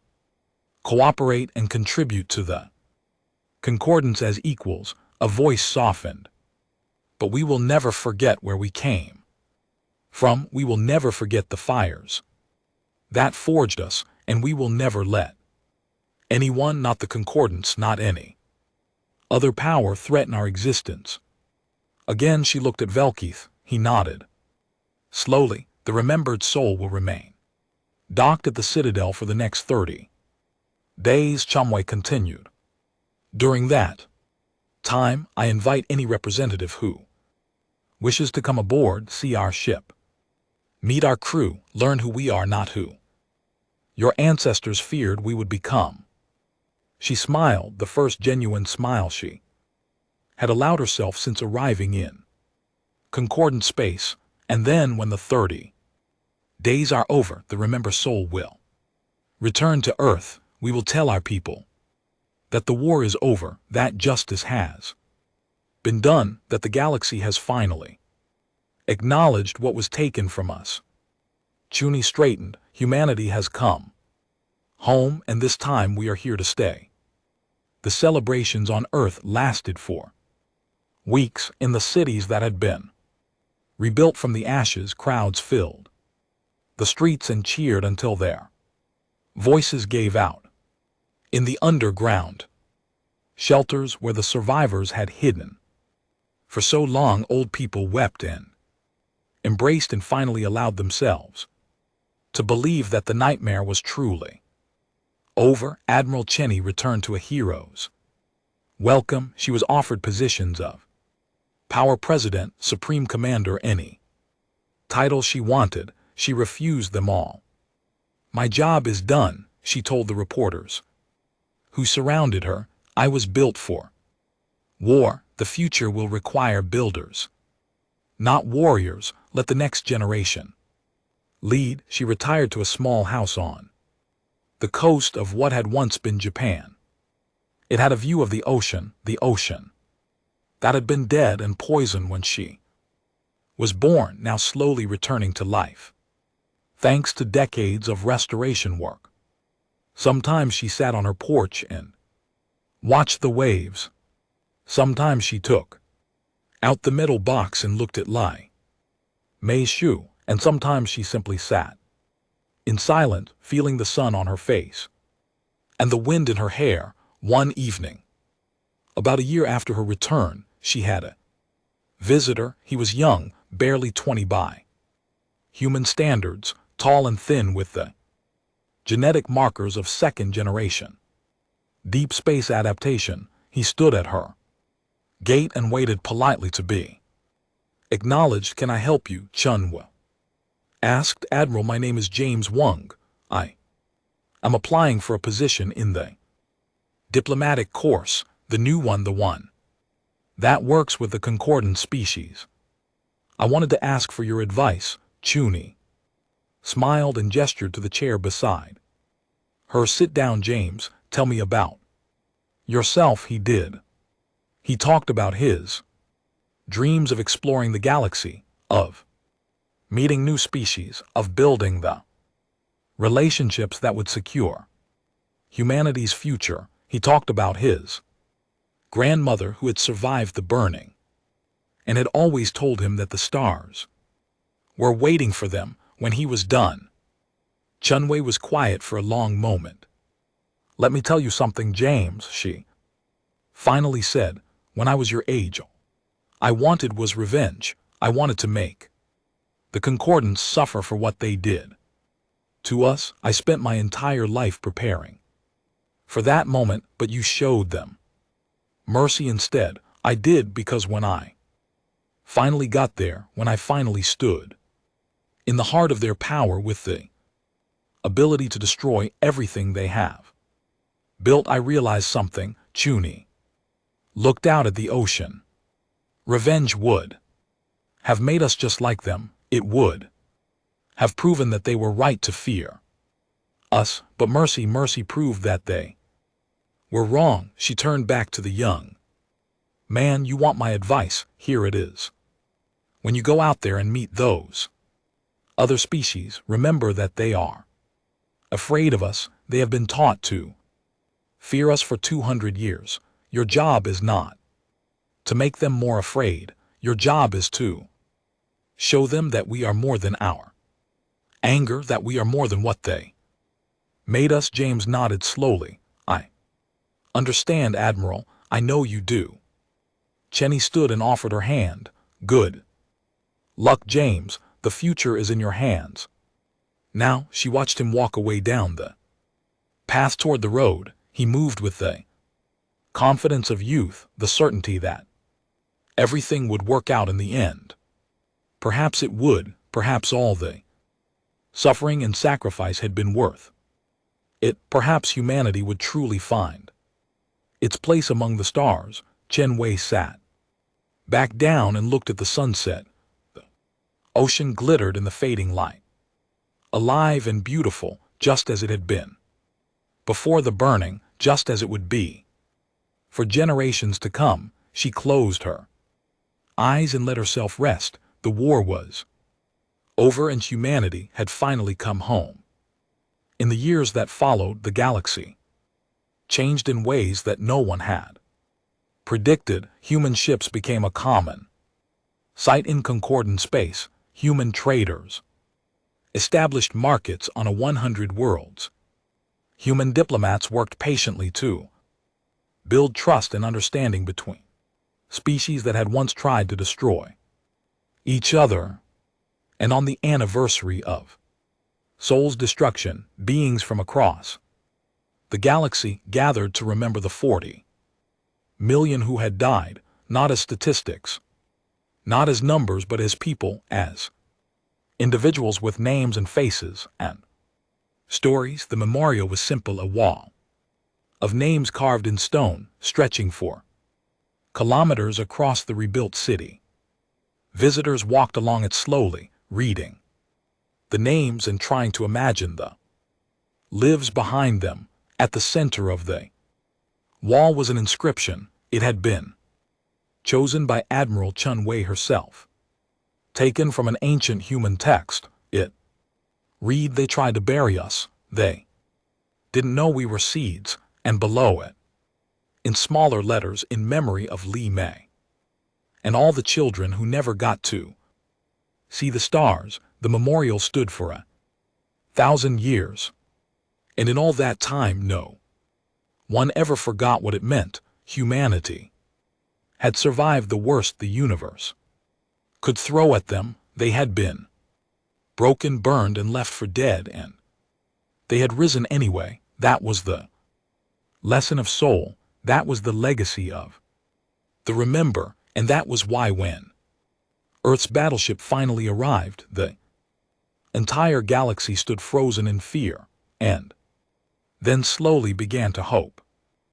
cooperate and contribute to the Concordance as equals. A voice softened. But we will never forget where we came from. We will never forget the fires that forged us, and we will never let anyone, not the Concordance, not any other power, threaten our existence. Again she looked at Velkeith. He nodded. Slowly, the remembered soul will remain docked at the Citadel for the next 30 days, Chun Wei continued. During that time, I invite any representative who wishes to come aboard, see our ship, meet our crew, learn who we are, not who your ancestors feared we would become. She smiled, the first genuine smile she had allowed herself since arriving in Concordant space. And then, when the 30 days are over, the remember soul will return to Earth. We will tell our people that the war is over, that justice has been done, that the galaxy has finally acknowledged what was taken from us. Chuni straightened. Humanity has come home, and this time we are here to stay. The celebrations on Earth lasted for weeks. In the cities that had been rebuilt from the ashes, crowds filled the streets and cheered until their voices gave out. In the underground shelters where the survivors had hidden for so long, old people wept and embraced and finally allowed themselves to believe that the nightmare was truly over. Admiral Cheney returned to a hero's welcome. She was offered positions of power, president, supreme commander, any title she wanted. She refused them all. "My job is done," she told the reporters who surrounded her. "I was built for war. The future will require builders, not warriors. Let the next generation lead." She retired to a small house on the coast of what had once been Japan. It had a view of the ocean that had been dead and poisoned when she was born, now slowly returning to life, thanks to decades of restoration work. Sometimes she sat on her porch and watched the waves. Sometimes she took out the metal box and looked at Lai Mei's shoe, and sometimes she simply sat in silence, feeling the sun on her face and the wind in her hair. One evening, about a year after her return, she had a visitor. He was young, barely 20 by human standards, tall and thin with the genetic markers of second generation deep space adaptation. He stood at her gate and waited politely to be acknowledged. "Can I help you?" Chunwa asked. "Admiral, my name is James Wang. I am applying for a position in the diplomatic course, the new one, the one that works with the concordant species. I wanted to ask for your advice." Chuni smiled and gestured to the chair beside her. "Sit down, James. Tell me about yourself." He did. He talked about his dreams of exploring the galaxy, of meeting new species, of building the relationships that would secure humanity's future. He talked about his grandmother who had survived the burning and had always told him that the stars were waiting for them when he was done. Chunwei was quiet for a long moment. "Let me tell you something, James," she finally said. "When I was your age, I wanted was revenge. I wanted to make the concordants suffer for what they did to us. I spent my entire life preparing for that moment, but you showed them mercy instead." "I did, because when I finally got there, when I finally stood in the heart of their power with the ability to destroy everything they have built, I realized something." Chuni looked out at the ocean. "Revenge would have made us just like them. It would have proven that they were right to fear us, but mercy proved that they were wrong." She turned back to the young man. "You want my advice? Here it is. When you go out there and meet those other species, remember that they are afraid of us. They have been taught to fear us for 200 years. Your job is not to make them more afraid. Your job is to show them that we are more than our anger, that we are more than what they made us." James nodded slowly. "I understand, Admiral. I know you do." Cheney stood and offered her hand. "Good luck, James. The future is in your hands." Now she watched him walk away down the path toward the road. He moved with the confidence of youth, the certainty that everything would work out in the end. Perhaps it would, perhaps all the suffering and sacrifice had been worth it. Perhaps humanity would truly find its place among the stars. Chen Wei sat back down and looked at the sunset. The ocean glittered in the fading light, alive and beautiful, just as it had been before the burning, just as it would be for generations to come. She closed her eyes and let herself rest. The war was over and humanity had finally come home. In the years that followed, the galaxy changed in ways that no one had predicted. Human ships became a common sight in concordant space. Human traders established markets on a 100 worlds. Human diplomats worked patiently to build trust and understanding between species that had once tried to destroy each other. And on the anniversary of Sol's destruction, beings from across the galaxy gathered to remember the 40 million who had died, not as statistics, not as numbers, but as people, as individuals with names and faces and stories. The memorial was simple, a wall of names carved in stone, stretching for kilometers across the rebuilt city. Visitors walked along it slowly, reading the names and trying to imagine the lives behind them. At the center of the wall was an inscription. It had been chosen by Admiral Chun Wei herself, taken from an ancient human text. It read, "They tried to bury us. They didn't know we were seeds." And below it, in smaller letters, "In memory of Li Mei and all the children who never got to see the stars." The memorial stood for 1,000 years, and in all that time no one ever forgot what it meant. Humanity had survived the worst the universe could throw at them. They had been broken, burned, and left for dead, and they had risen anyway. That was the lesson of Sol. That was the legacy of the remember, and that was why when Earth's battleship finally arrived, the entire galaxy stood frozen in fear, and then slowly began to hope.